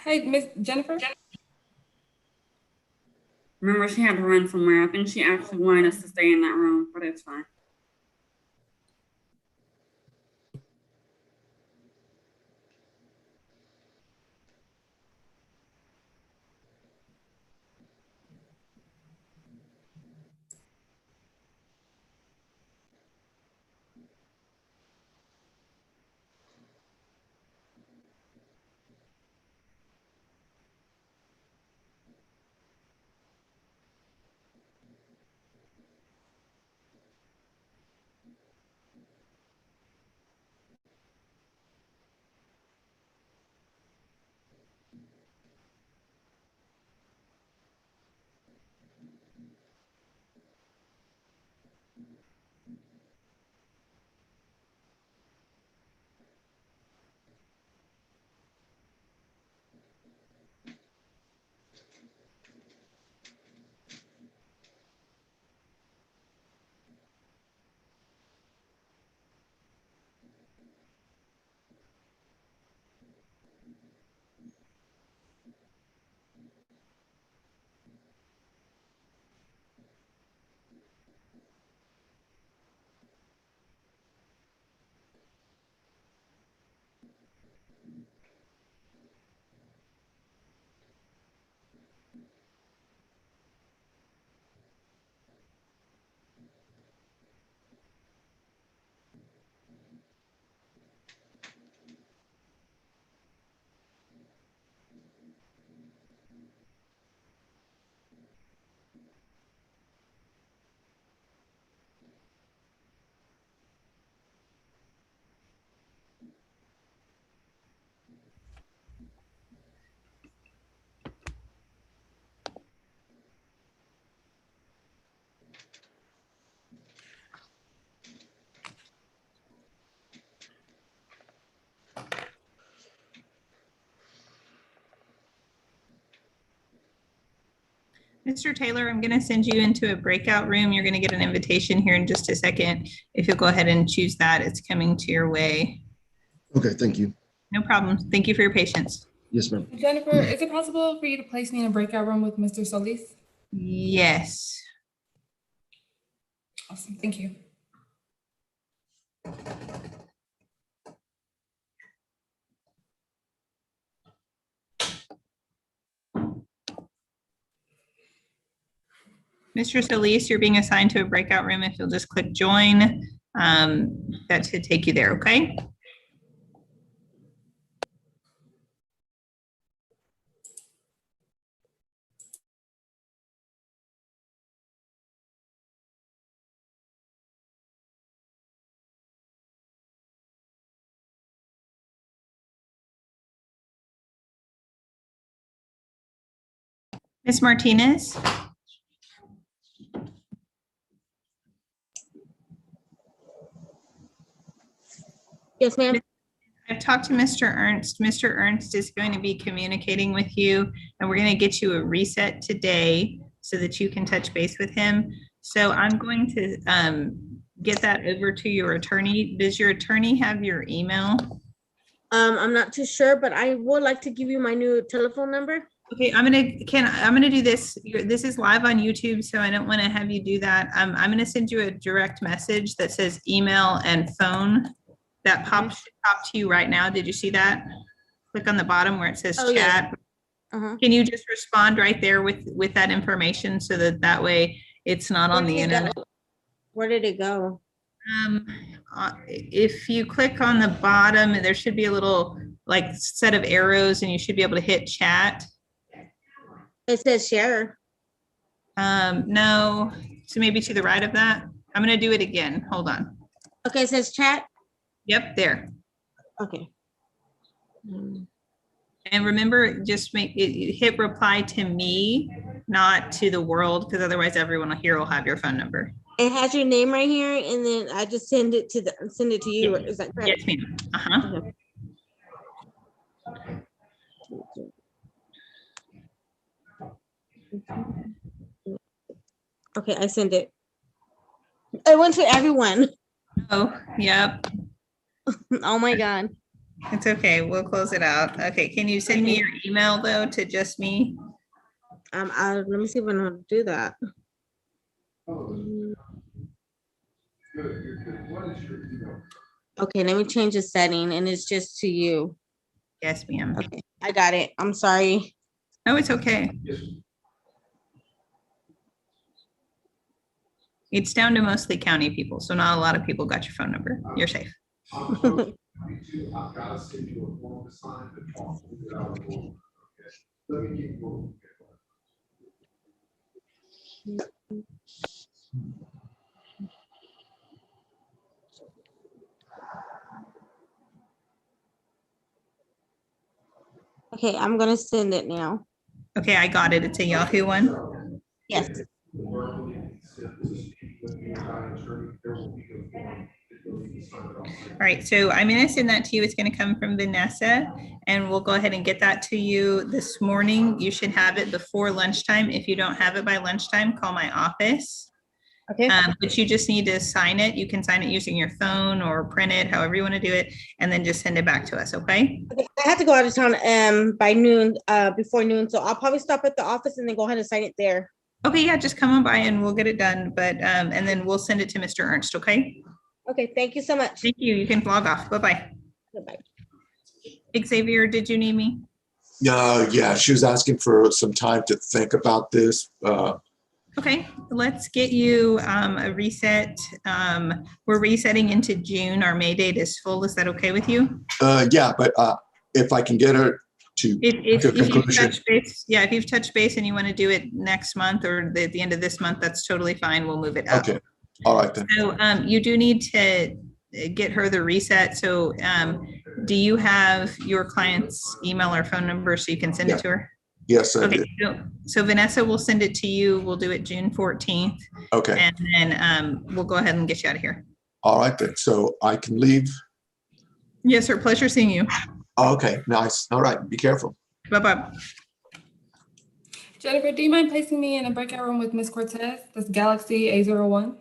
Hey, Miss Jennifer. Remember, she had to run somewhere. I think she actually wanted us to stay in that room, but it's fine. Mr. Taylor, I'm going to send you into a breakout room. You're going to get an invitation here in just a second. If you'll go ahead and choose that, it's coming to your way. Okay, thank you. No problem. Thank you for your patience. Yes, ma'am. Jennifer, is it possible for you to place me in a breakout room with Mr. Solis? Yes. Awesome. Thank you. Mr. Solis, you're being assigned to a breakout room. If you'll just click join, that should take you there, okay? Ms. Martinez? Yes, ma'am. I've talked to Mr. Ernst. Mr. Ernst is going to be communicating with you, and we're going to get you a reset today so that you can touch base with him. So I'm going to get that over to your attorney. Does your attorney have your email? I'm not too sure, but I would like to give you my new telephone number. Okay, I'm gonna do this. This is live on YouTube, so I don't want to have you do that. I'm gonna send you a direct message that says email and phone. That should pop to you right now. Did you see that? Click on the bottom where it says chat. Yeah. Can you just respond right there with that information so that way it's not on the internet? Where did it go? If you click on the bottom, there should be a little like set of arrows, and you should be able to hit chat. It says share. No, so maybe to the right of that. I'm gonna do it again. Hold on. Okay, it says chat. Yep, there. Okay. And remember, just hit reply to me, not to the world, because otherwise everyone here will have your phone number. It has your name right here, and then I just send it to you. Is that correct? Yes, ma'am. Uh-huh. Okay, I send it. It went to everyone. Oh, yep. Oh my God. It's okay. We'll close it out. Okay, can you send me your email though to just me? Let me see if I know how to do that. Okay, let me change the setting and it's just to you. Yes, ma'am. Okay, I got it. I'm sorry. No, it's okay. It's down to mostly county people, so not a lot of people got your phone number. You're safe. Okay, I'm gonna send it now. Okay, I got it. It's a Yahoo one. Yes. All right, so I'm gonna send that to you. It's gonna come from Vanessa, and we'll go ahead and get that to you this morning. You should have it before lunchtime. If you don't have it by lunchtime, call my office. Okay. But you just need to sign it. You can sign it using your phone or print it, however you want to do it, and then just send it back to us, okay? Okay, I have to go out of town by noon, before noon, so I'll probably stop at the office and then go ahead and sign it there. Okay, yeah, just come on by and we'll get it done, but, and then we'll send it to Mr. Ernst, okay? Okay, thank you so much. Thank you. You can log off. Bye-bye. Goodbye. Xavier, did you need me? Yeah, she was asking for some time to think about this. Okay, let's get you a reset. We're resetting into June. Our May date is full. Is that okay with you? Yeah, but if I can get her to If a you've conclusion. touched base, yeah, if you've touched base and you want to do it next month or at the end of this month, that's totally fine. We'll move it up. Okay, all right then. So you do need to get her the reset. So do you have your client's email or phone number so you can send it to her? Yes, I Okay, did. so Vanessa will send it to you. We'll do it June 14th. Okay. And then we'll go ahead and get you out of here. All right then. So I can leave. Yes, sir. Pleasure seeing you. Okay, nice. All right, be careful. Bye-bye. Jennifer, do you mind placing me in a breakout room with Miss Cortez? That's Galaxy A01.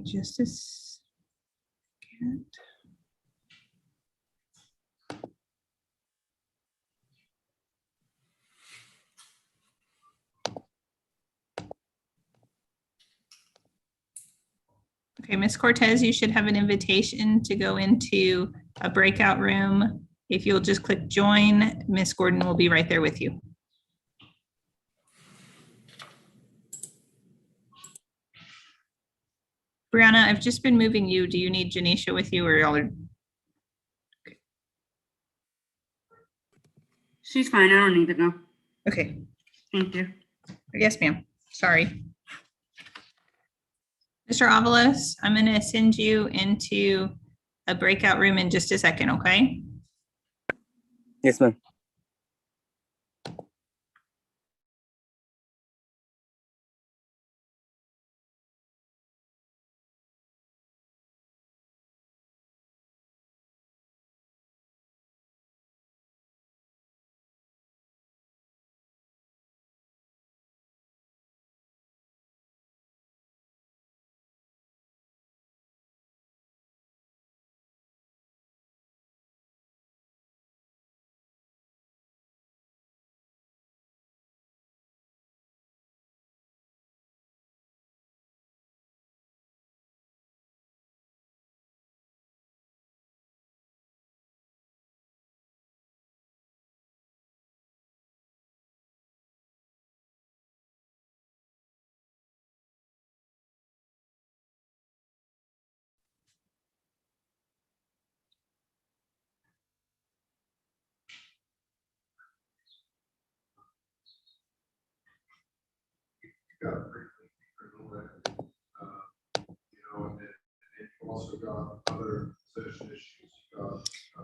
Just a second. Okay, Miss Cortez, you should have an invitation to go into a breakout room. If you'll just click join, Miss Gordon will be right there with you. Brianna, I've just been moving you. Do you need Janisha with you or y'all are? She's fine. I don't need to go. Okay. Thank you. Yes, ma'am. Sorry. Mr. Avalos, I'm going to send you into a breakout room in just a second, okay? Yes, ma'am.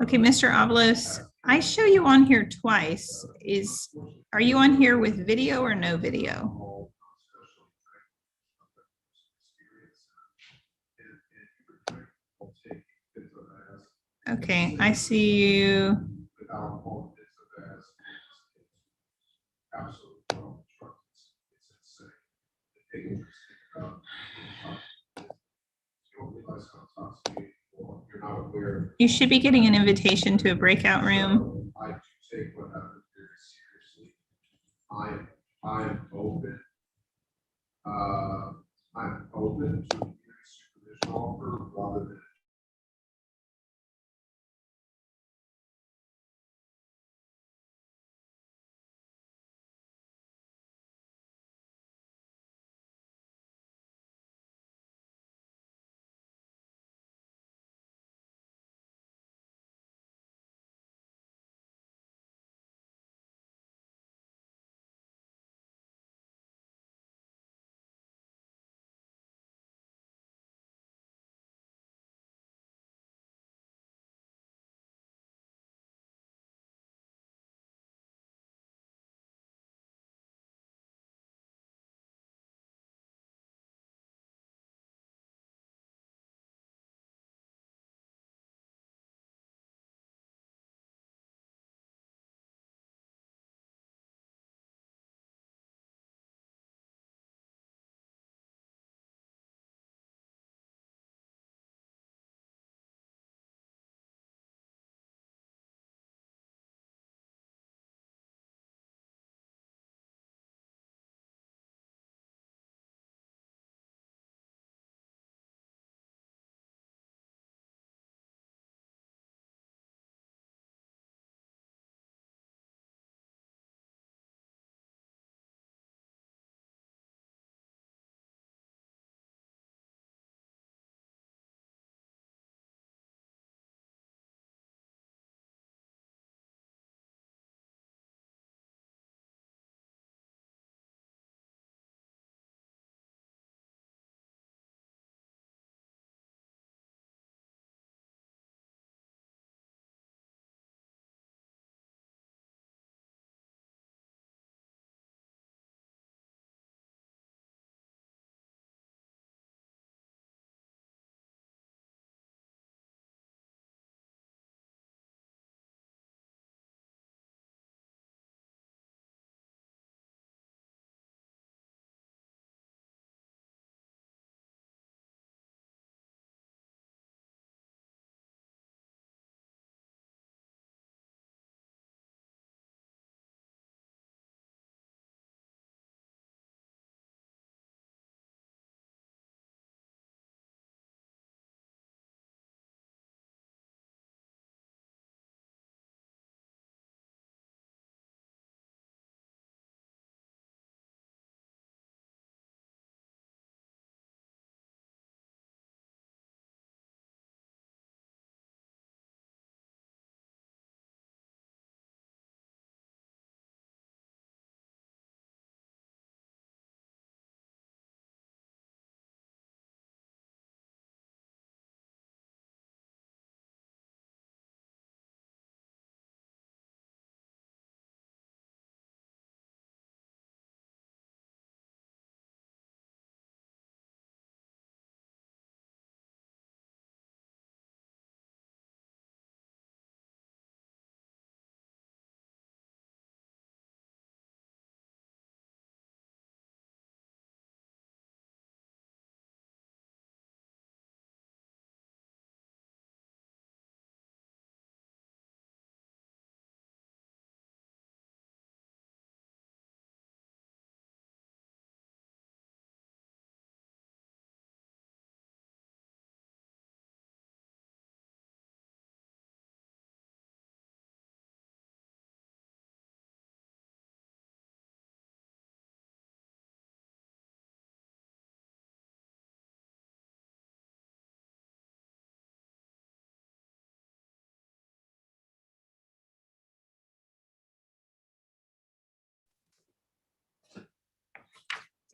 Okay, Mr. Avalos, I show you on here twice. Are you on here with video or no video? Okay, I see you. not aware. You should be getting an invitation to a breakout room. I do take what happens very seriously. I'm open. I'm open to community supervision offer rather than.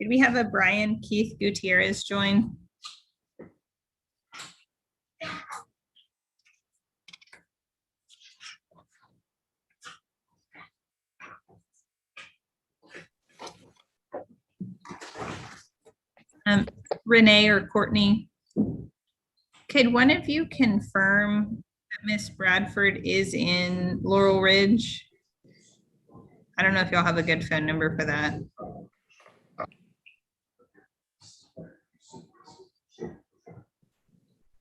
Did we have a Brian Keith Gutierrez join? Renee or Courtney, could one of you confirm that Miss Bradford is in Laurel Ridge? I don't know if y'all have a good phone number for that.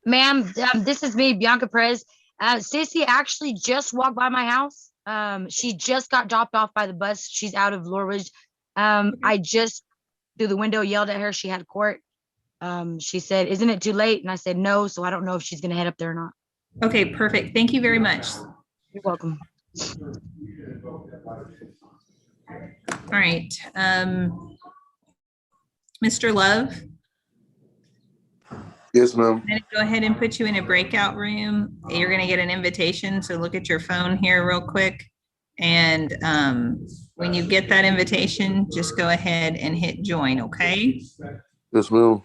Ma'am, this is me, Bianca Perez. Stacy actually just walked by my house. She just got dropped off by the bus. She's out of Lorridge. I just through the window yelled at her. She had court. She said, "Isn't it too late?" And I said, "No." So I don't know if she's gonna head up there or not. Okay, perfect. Thank you very much. You're welcome. All right. Mr. Love, Yes, ma'am. I'm gonna go ahead and put you in a breakout room. You're gonna get an invitation, so look at your phone here real quick. And when you get that invitation, just go ahead and hit join, okay? Yes, ma'am.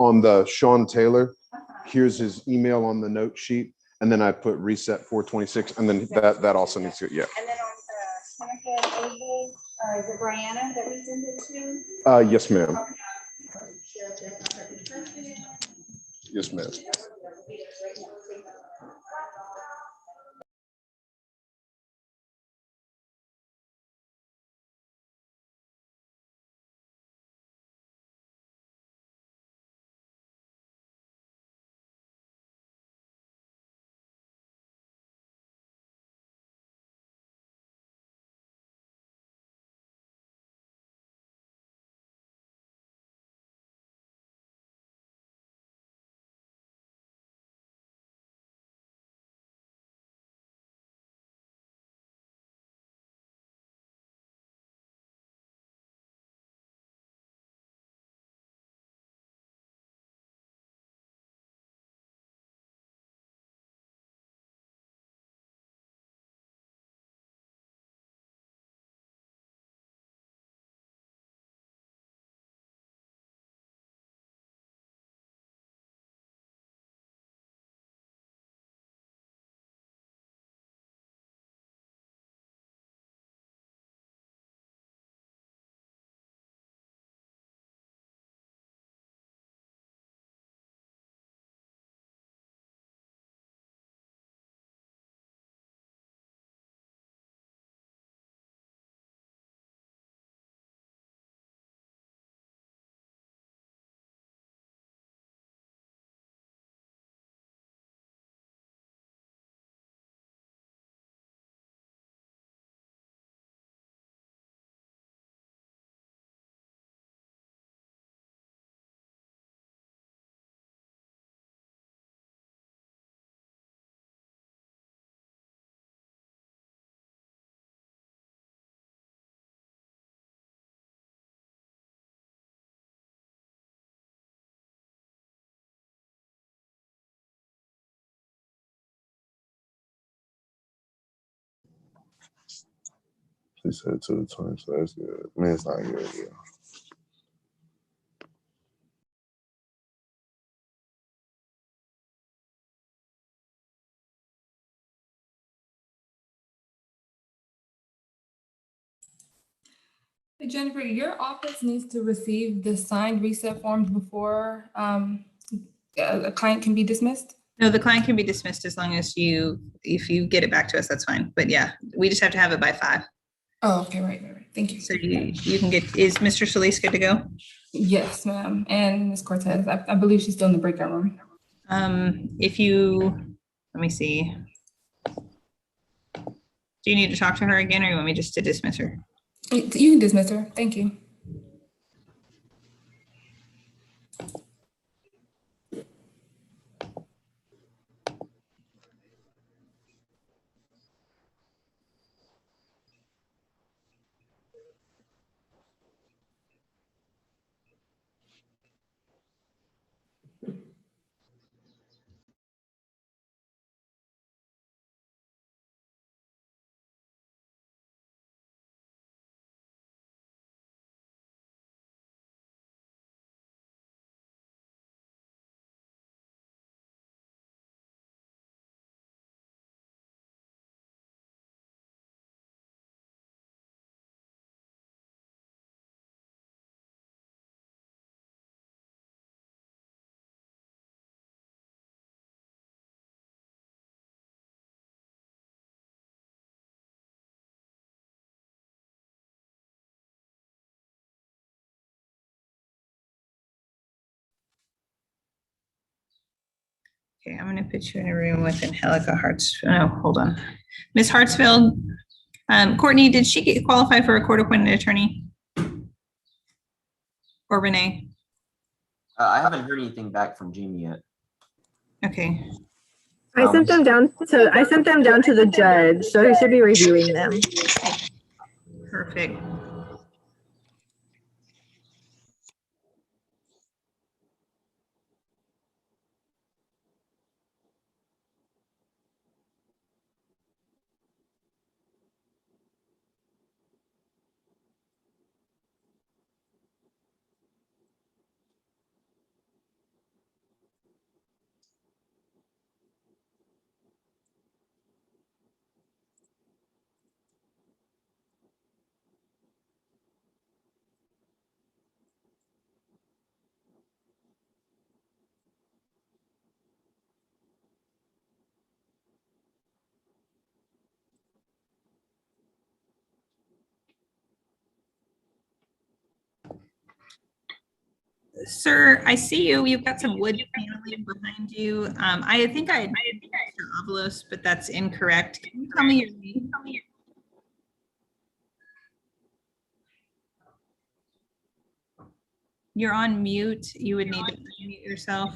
On the Sean Taylor, here's his email on the note sheet, and then I put reset 426, and then that also needs to, yeah. And then on Seneca Oval, is it Brianna that we sent it to? Yes, ma'am. Yes, ma'am. Please send it to the 20, so that's good. Man, it's not good. Yeah. Hey, Jennifer, your office needs to receive the signed reset forms before a client can be dismissed? No, the client can be dismissed as long as if you get it back to us, that's fine. But yeah, we just have to have it by 5. Oh, okay, right. Thank you. So you can get, is Mr. Solis good to go? Yes, ma'am. And Ms. Cortez, I believe she's still in the breakout room. Let me see. Do you need to talk to her again, or you want me just to dismiss her? You can dismiss her. Thank you. Okay, I'm gonna put you in a room with Angelica Hartsfield. Oh, hold on. Ms. Hartsfield, Courtney, did she qualify for a court-appointed attorney? Or Renee? I haven't heard anything back from Jamie yet. Okay. I sent them down to the judge, so he should be reviewing them. Perfect. Sir, I see you. You've got some wood paneling behind you. I think I had Mr. Avalos, but that's incorrect. Can you tell me your name? You're on mute. You would need to unmute yourself.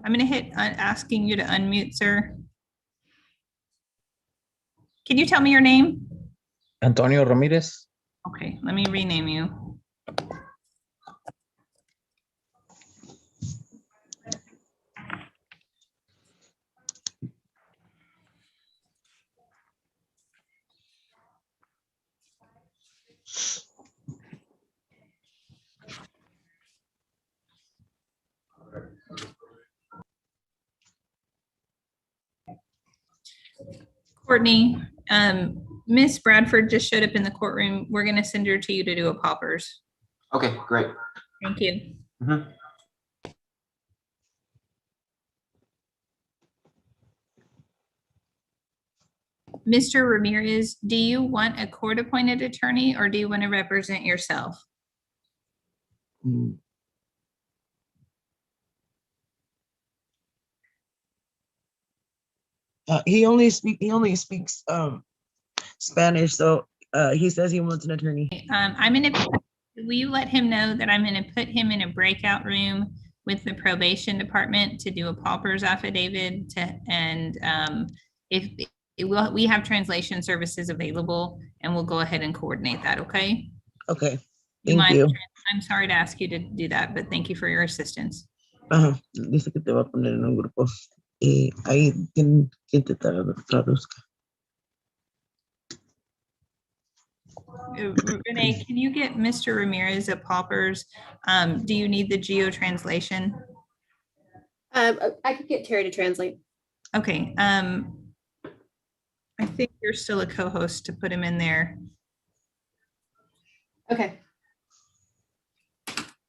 I'm gonna hit asking you to unmute, sir. Can you tell me your name? Antonio Ramirez. Okay, let me rename you. Courtney, Miss Bradford just showed up in the courtroom. We're gonna send her to you to do a poppers. Okay, great. Thank you. Mhm. Mr. Ramirez, do you want a court-appointed attorney or do you want to represent yourself? He only speaks Spanish, so he says he wants an attorney. Will you let him know that I'm gonna put him in a breakout room with the probation department to do a paupers affidavit we have translation services available and we'll go ahead and coordinate that, okay? Okay, thank you. I'm sorry to ask you to do that, but thank you for your assistance. Dice que te va a poner en un grupo. Ahí quien te traduzca. Renee, can you get Mr. Ramirez at Paupers? Do you need the geo translation? I could get Terry to translate. Okay, I think you're still a co-host to put him in there. Okay.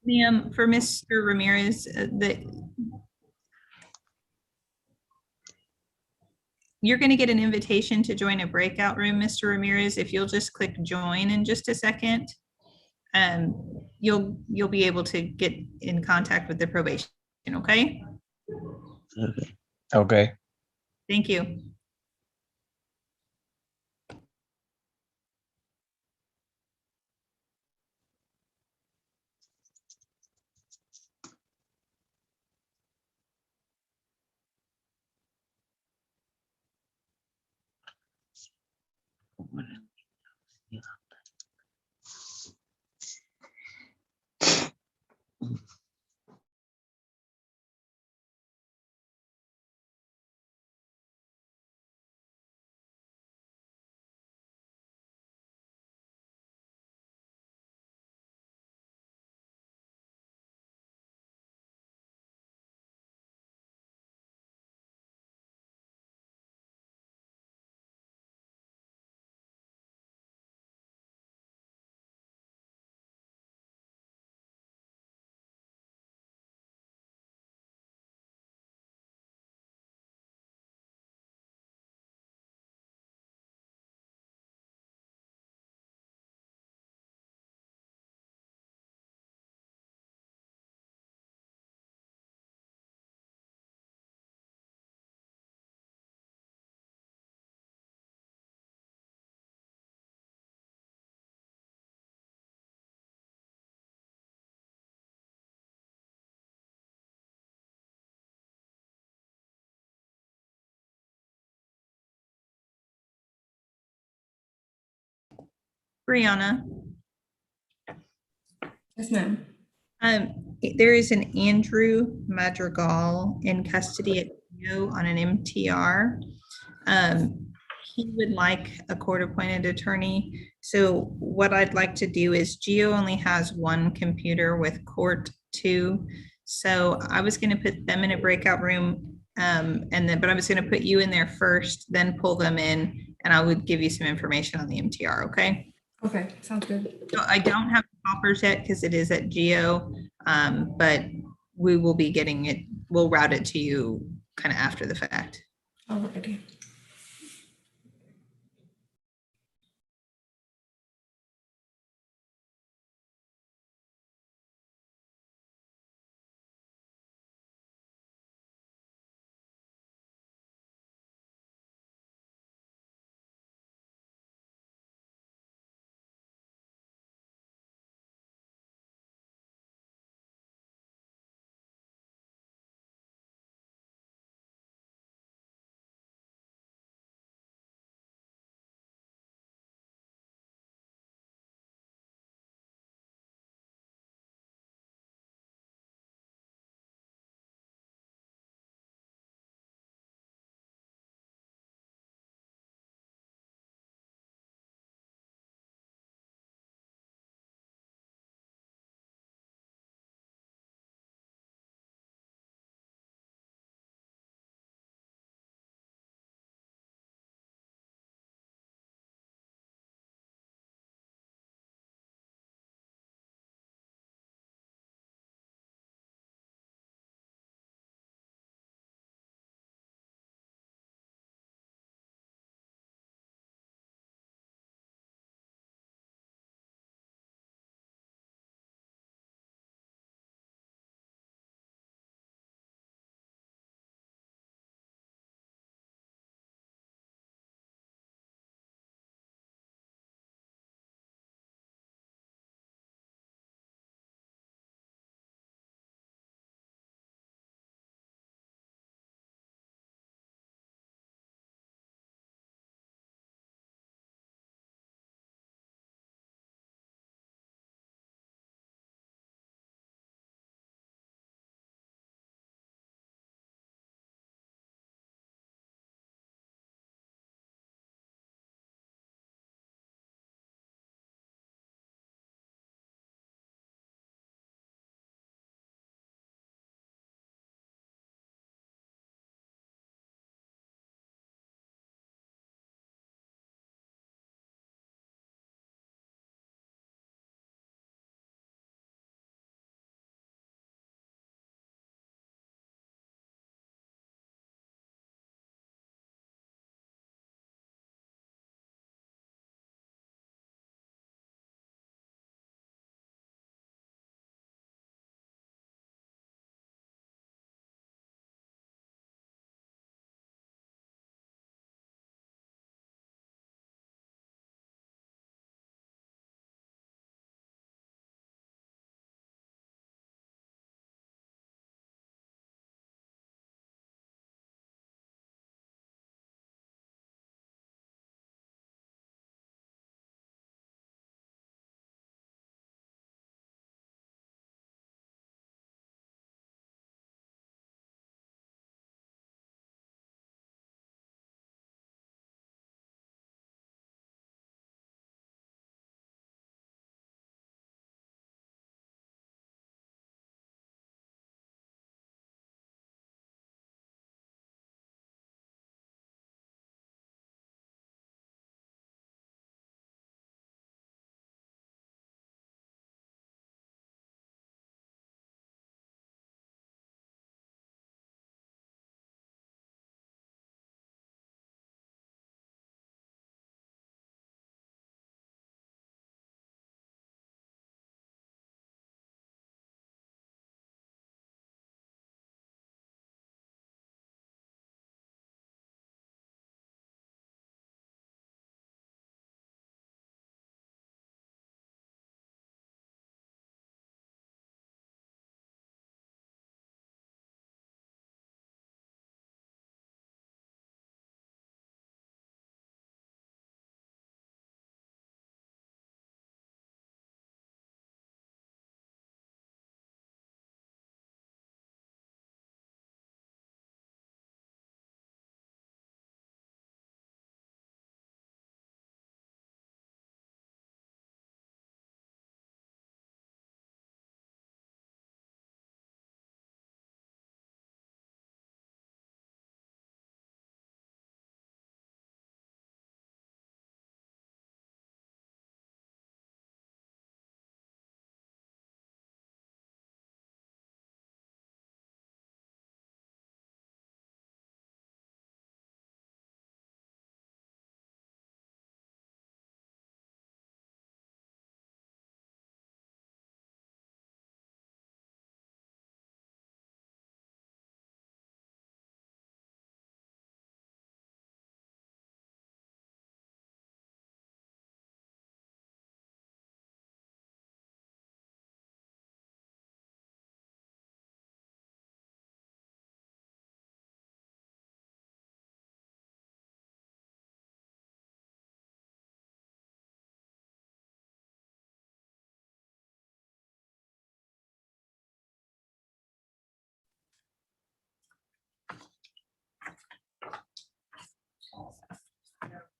Liam, for Mr. Ramirez, you're going to get an invitation to join a breakout room, Mr. Ramirez. If you'll just click join in just a second, you'll be able to get in contact with the probation. Okay. Okay. Thank you. Brianna. Yes, ma'am. There is an Andrew Madrigal in custody at Geo on an MTR. He would like a court-appointed attorney. So what I'd like to do is Geo only has one computer with court 2. So I was going to put them in a breakout room, but I was going to put you in there first, then pull them in, and I would give you some information on the MTR. Okay. Okay, sounds good. So I don't have Poppers yet because it is at Geo, but we will be getting it. We'll route it to you kind of after the fact. Alrighty.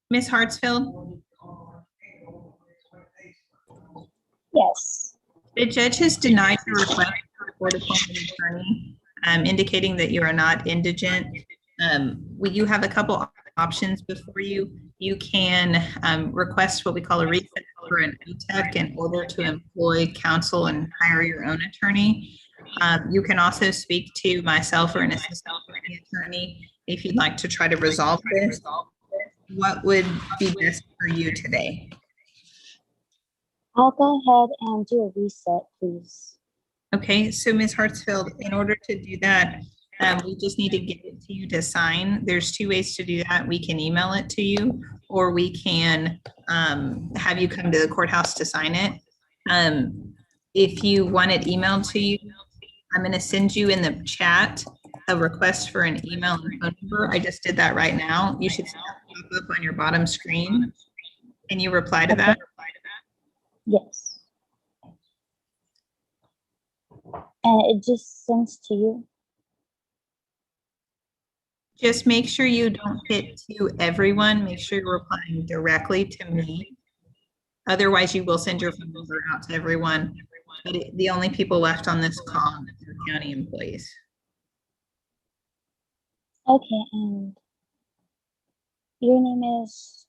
Ms. Hartsfield, Yes. the judge has denied your request for a court-appointed attorney, indicating that you are not indigent. You have a couple options before you. You can request what we call a reset for an OTEC in order to employ counsel and hire your own attorney. You can also speak to myself or an assistant attorney if you'd like to try to resolve this. What would be best for you today? I'll go ahead and do a reset, please. Okay, so Ms. Hartsfield, in order to do that, we just need to get it to you to sign. There's two ways to do that. We can email it to you, or we can have you come to the courthouse to sign it. If you want it emailed to you, I'm going to send you in the chat a request for an email and phone number. I just did that right now. You should see that pop up on your bottom screen. Can you reply to that? Yes. And it just sends to you. Just make sure you don't hit to everyone. Make sure you're replying directly to me. Otherwise, you will send your phone number out to everyone. But the only people left on this call are county employees. Okay, and your name is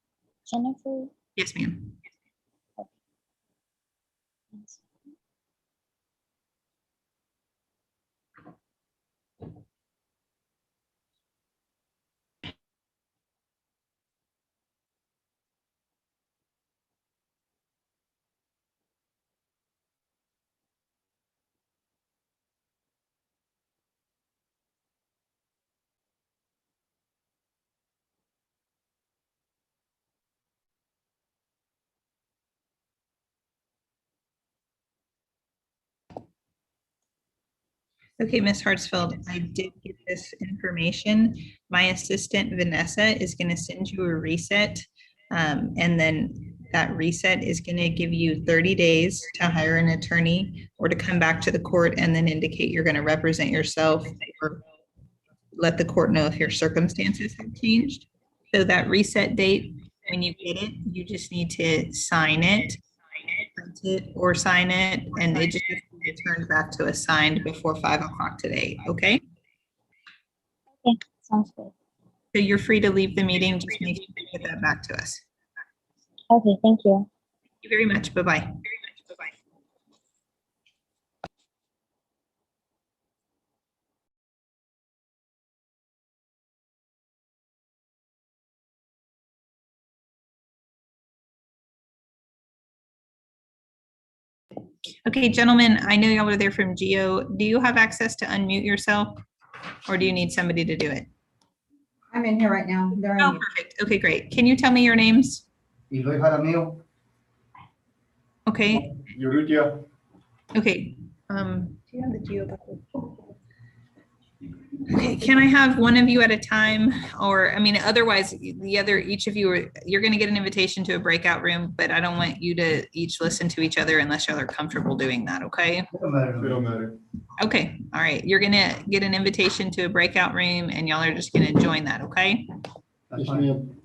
Jennifer? Yes, ma'am. Okay, Ms. Hartsfield, I did get this information. My assistant Vanessa is going to send you a reset. And then that reset is going to give you 30 days to hire an attorney or to come back to the court and then indicate you're going to represent yourself or let the court know if your circumstances have changed. So that reset date, when you get it, you just need to sign it, print it or sign it, and it just returned back to us signed before 5 o'clock today, okay? Okay, sounds good. So you're free to leave the meeting, just make sure you get that back to us. Okay, thank you. Thank you very much, bye-bye. Okay, gentlemen, I know y'all were there from Geo. Do you have access to unmute yourself? Or do you need somebody to do it? I'm in here right now. They're Oh, in. perfect. Okay, great. Can you tell me your names? Eloy Jaramillo, Okay, Urrutia. okay. Do you have the Geo bucket? Okay, can I have one of you at a time? Or, I mean, otherwise, each of you, you're going to get an invitation to a breakout room, but I don't want you to each listen to each other unless y'all are comfortable doing that, okay? It don't matter. Okay, all right. You're going to get an invitation to a breakout room and y'all are just going to join that, okay? That's fine.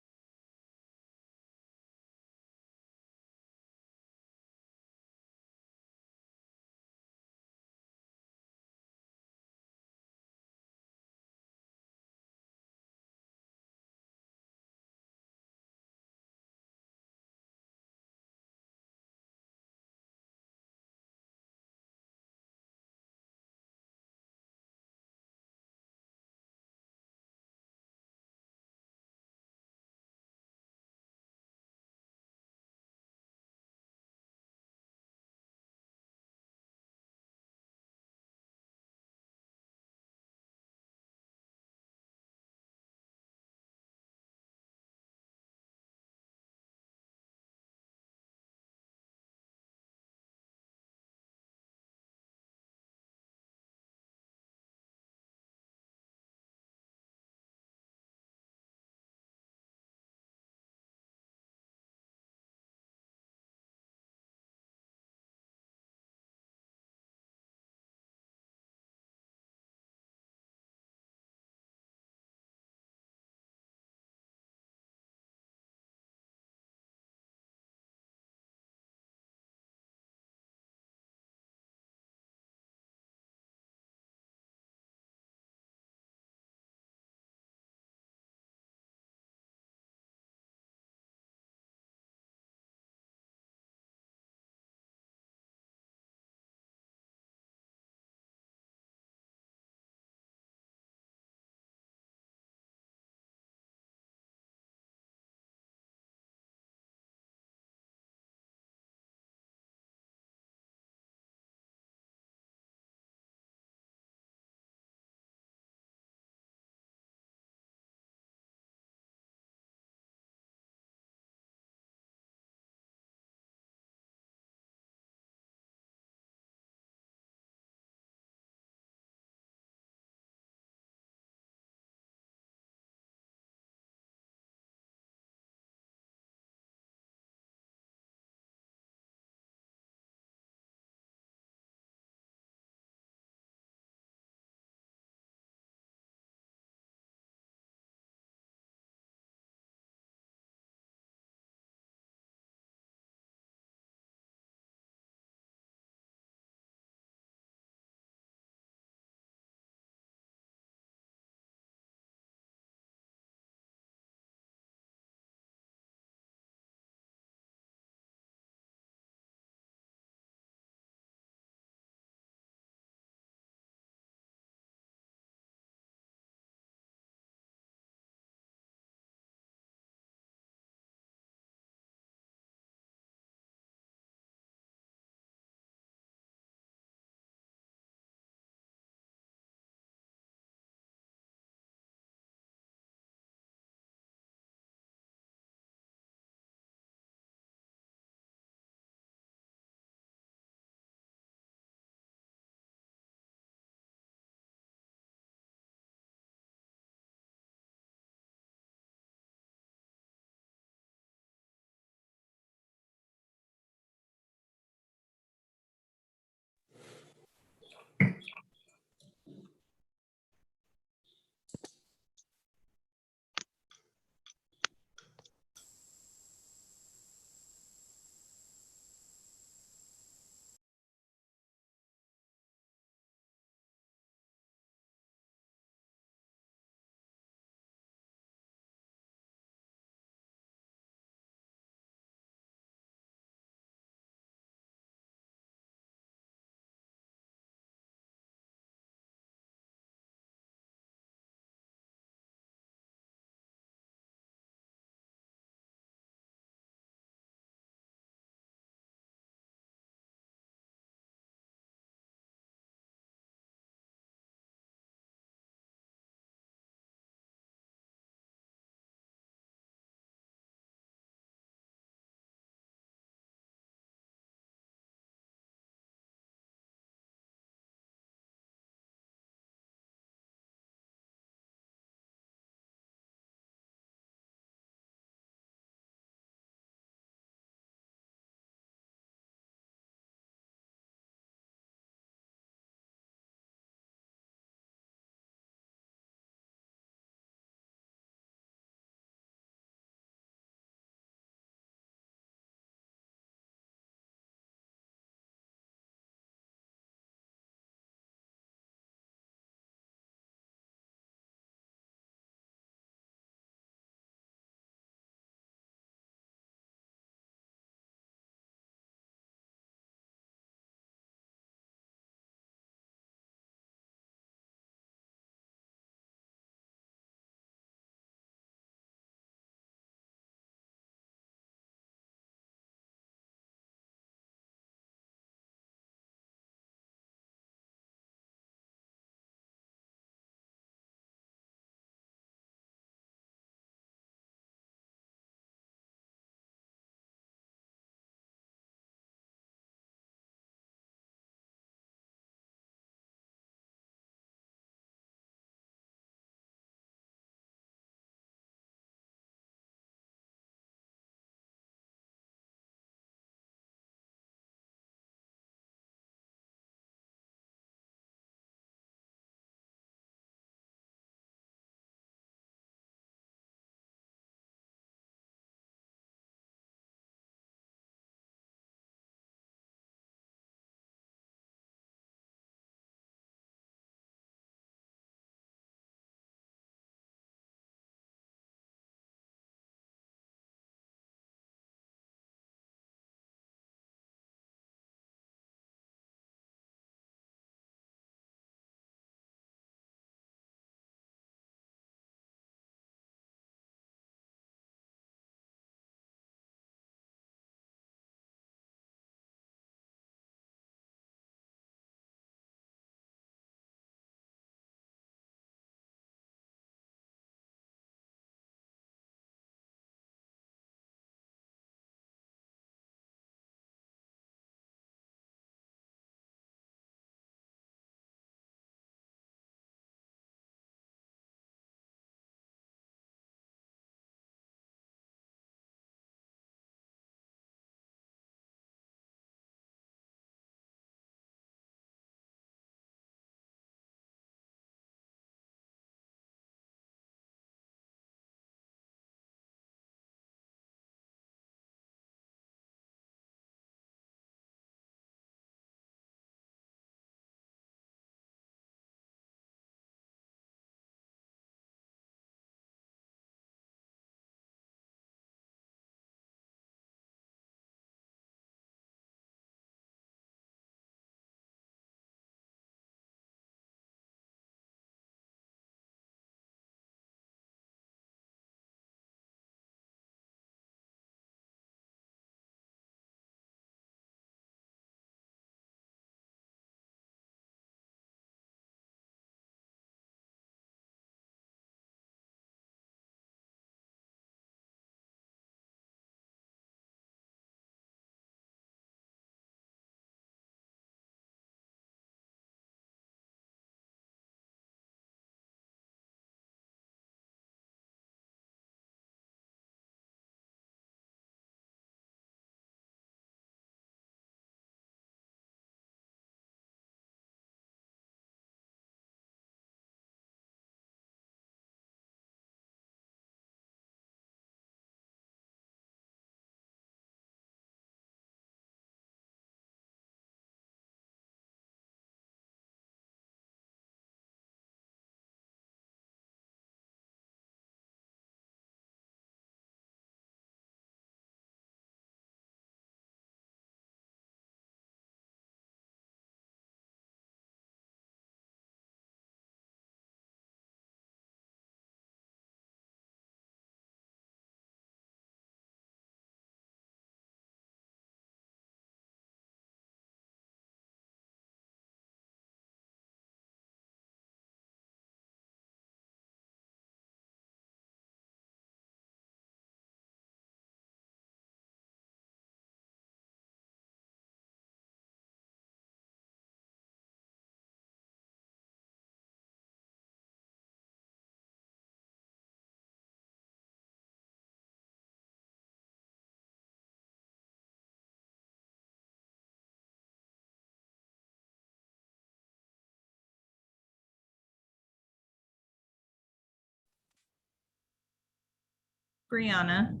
Brianna.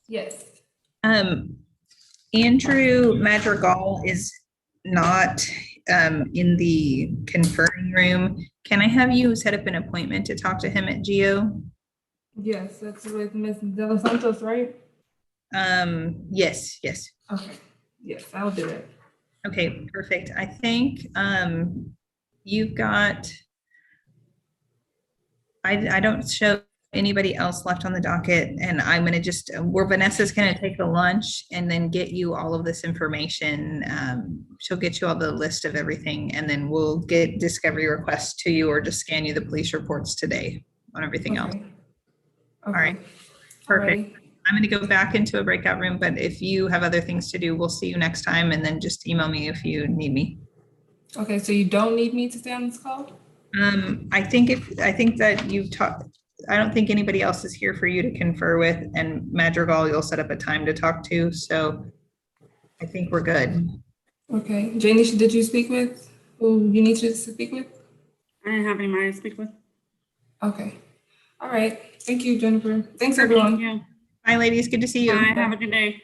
Yes. Andrew Madrigal is not in the conferring room. Can I have you set up an appointment to talk to him at Geo? Yes, that's with Ms. De Los Santos, right? Yes, yes. Okay. Yes, I'll do it. Okay, perfect. I think you've got, I don't show anybody else left on the docket, and I'm gonna just, where Vanessa's gonna take the lunch and then get you all of this information. She'll get you all the list of everything, and then we'll get discovery requests to you or just scan you the police reports today on everything else. Okay. All right, perfect. I'm gonna go back into a breakout room, but if you have other things to do, we'll see you next time, and then just email me if you need me. Okay, so you don't need me to stay on this call? I think that you've talked, I don't think anybody else is here for you to confer with, and Madrigal, you'll set up a time to talk to, so I think we're good. Okay, Janie, did you speak with who you need to speak with? I didn't have anybody to speak with. Okay. All right. Thank you, Jennifer. Thanks, Thank everyone. you. Bye, ladies. Good to see you. Bye. Have a good day.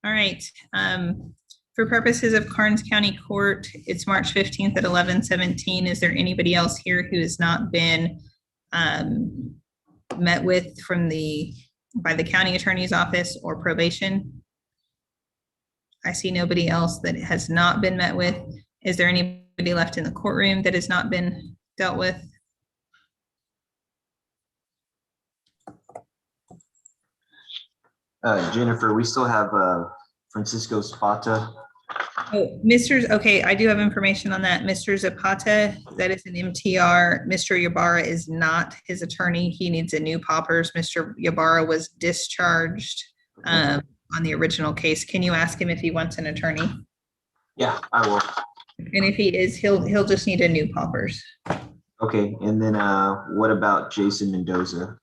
All right. For purposes of Karnes County Court, it's March 15th at 11:17. Is there anybody else here who has not been met with by the county attorney's office or probation? I see nobody else that has not been met with. Is there anybody left in the courtroom that has not been dealt with? Jennifer, we still have Francisco Zapata. Oh, okay, I do have information on that. Mr. Zapata, that is an MTR. Mr. Ybarra is not his attorney. He needs a new poppers. Mr. Ybarra was discharged on the original case. Can you ask him if he wants an attorney? Yeah, I will. And if he is, he'll just need a new poppers. Okay, and then what about Jason Mendoza?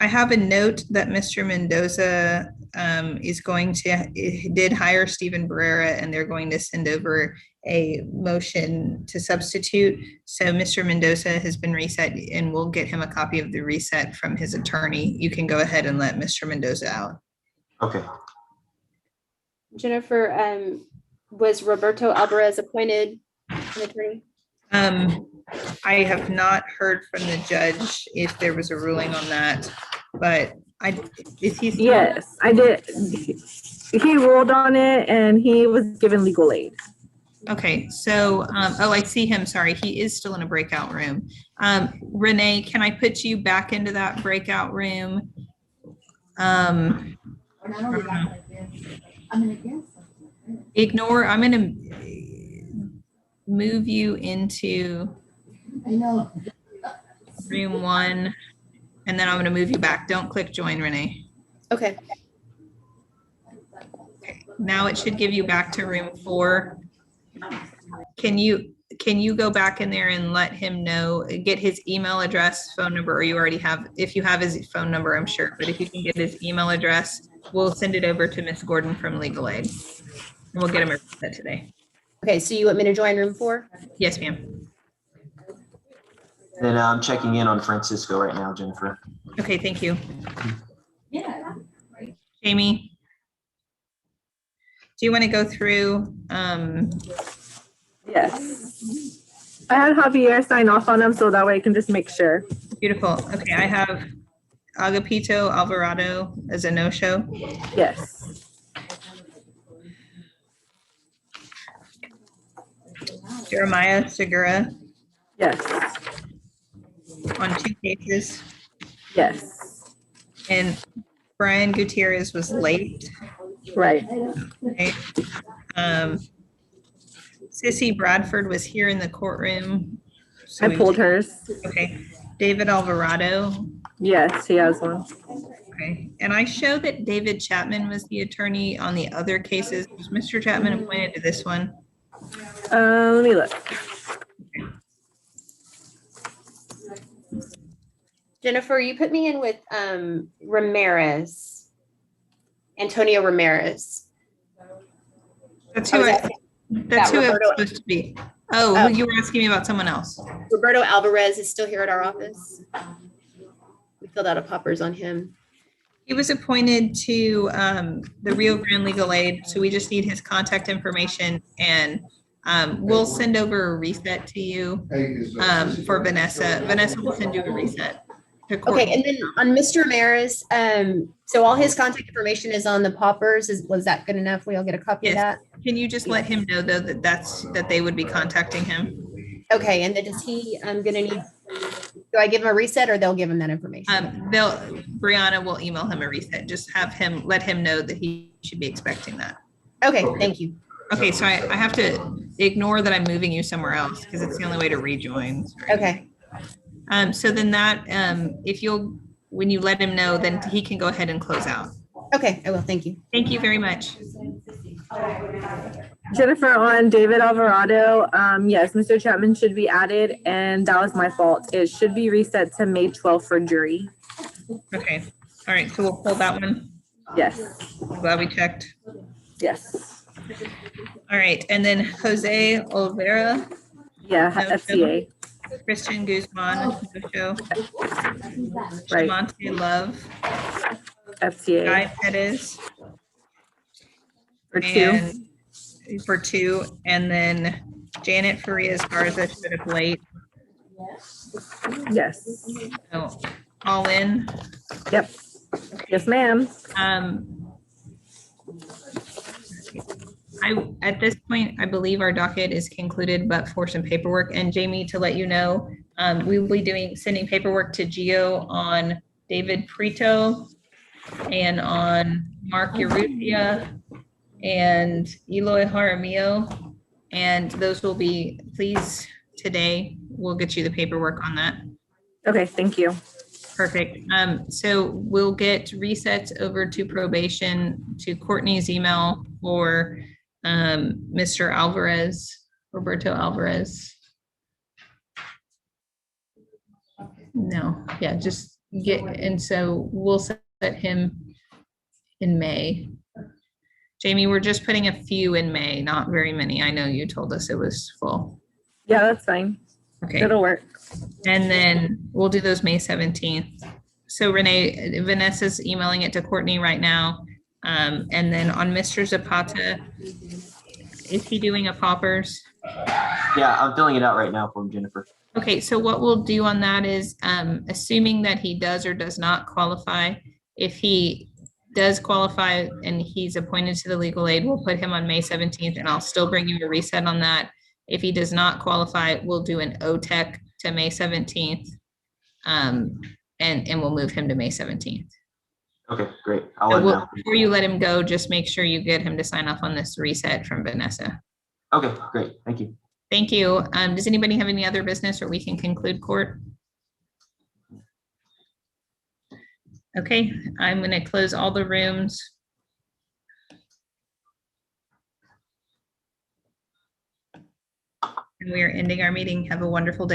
I have a note that Mr. Mendoza did hire Stephen Barrera, and they're going to send over a motion to substitute. So Mr. Mendoza has been reset, and we'll get him a copy of the reset from his attorney. You can go ahead and let Mr. Mendoza out. Okay. Jennifer, was Roberto Alvarez appointed an attorney? I have not heard from the judge if there was a ruling on that, but is he? Yes, I did. He ruled on it and he was given legal aid. Okay, so, oh, I see him. Sorry, he is still in a breakout room. Renee, can I put you back into that breakout room? Ignore, I'm gonna move you into room 1, and then I'm gonna move you back. Don't click join, Renee. Okay. Okay. Now it should give you back to room 4. Can you go back in there and let him know, get his email address, phone number, or you already have, if you have his phone number, I'm sure, but if you can get his email address, we'll send it over to Miss Gordon from Legal Aid. And we'll get him reset today. Okay, so you want me to join room 4? Yes, ma'am. Then I'm checking in on Francisco right now, Jennifer. Okay, thank you. Yeah. Jamie, do you want to go through? Yes. I had Javier sign off on them so that way I can just make sure. Beautiful. Okay, I have Agapito Alvarado as a no-show. Yes. Jeremiah Segura. Yes. On 2 cases. Yes. And Brian Gutierrez was late. Right. Okay. Sissy Bradford was here in the courtroom. So I pulled hers. Okay. David Alvarado. Yes, he has one. Okay. And I show that David Chapman was the attorney on the other cases. Was Mr. Chapman appointed to this one? Let me look. Jennifer, you put me in with Ramirez, Antonio Ramirez. That's who that's who it's supposed to be. Oh, you were asking me about someone else. Roberto Alvarez is still here at our office. We filled out a poppers on him. He was appointed to the Rio Grande Legal Aid, so we just need his contact information, and we'll send over a reset to you for Vanessa. Vanessa will send you a reset. Okay, and then on Mr. Ramirez, so all his contact information is on the poppers. Was that good enough? We'll get a copy of that. Can you just let him know though that they would be contacting him? Okay, and then is he gonna need? Do I give him a reset, or they'll give him that information? Brianna will email him a reset. Just let him know that he should be expecting that. Okay, thank you. Okay, so I have to ignore that I'm moving you somewhere else because it's the only way to rejoin. Sorry. Okay. So then when you let him know, then he can go ahead and close out. Okay, I will. Thank you. Thank you very much. Jennifer, on David Alvarado, yes, Mr. Chapman should be added, and that was my fault. It should be reset to May 12th for jury. Okay. All right, so we'll pull that one. Yes. I'm glad we checked. Yes. All right, and then Jose Olvera. Yeah, FCA. Christian Guzman, no show. Right. Shamonte Love, FTA Guy Perez for 2. and for 2, and then Janet Farias Garza showed up late. Yes. So all in. Yep. Yes, ma'am. At this point, I believe our docket is concluded, but for some paperwork. And Jamie, to let you know, we will be sending paperwork to Gio on David Prito and on Mark Urrutia and Eloy Jaramillo. And those will be, please, today, we'll get you the paperwork on that. Okay, thank you. Perfect. So we'll get resets over to probation to Courtney's email for Mr. Alvarez, Roberto Alvarez. No, yeah, just and so we'll set him in May. Jamie, we're just putting a few in May, not very many. I know you told us it was full. Yeah, that's fine. Okay. It'll work. And then we'll do those May 17th. So Renee, Vanessa's emailing it to Courtney right now. And then on Mr. Zapata, is he doing a poppers? Yeah, I'm filling it out right now for him, Jennifer. Okay, so what we'll do on that is, assuming that he does or does not qualify, if he does qualify and he's appointed to the legal aid, we'll put him on May 17th and I'll still bring you a reset on that. If he does not qualify, we'll do an OTEC to May 17th. And we'll move him to May 17th. Okay, great. I'll So let him know. before you let him go, just make sure you get him to sign off on this reset from Vanessa. Okay, great. Thank you. Thank you. Does anybody have any other business, or we can conclude court? Okay, I'm going to close all the rooms. And we are ending our meeting. Have a wonderful day.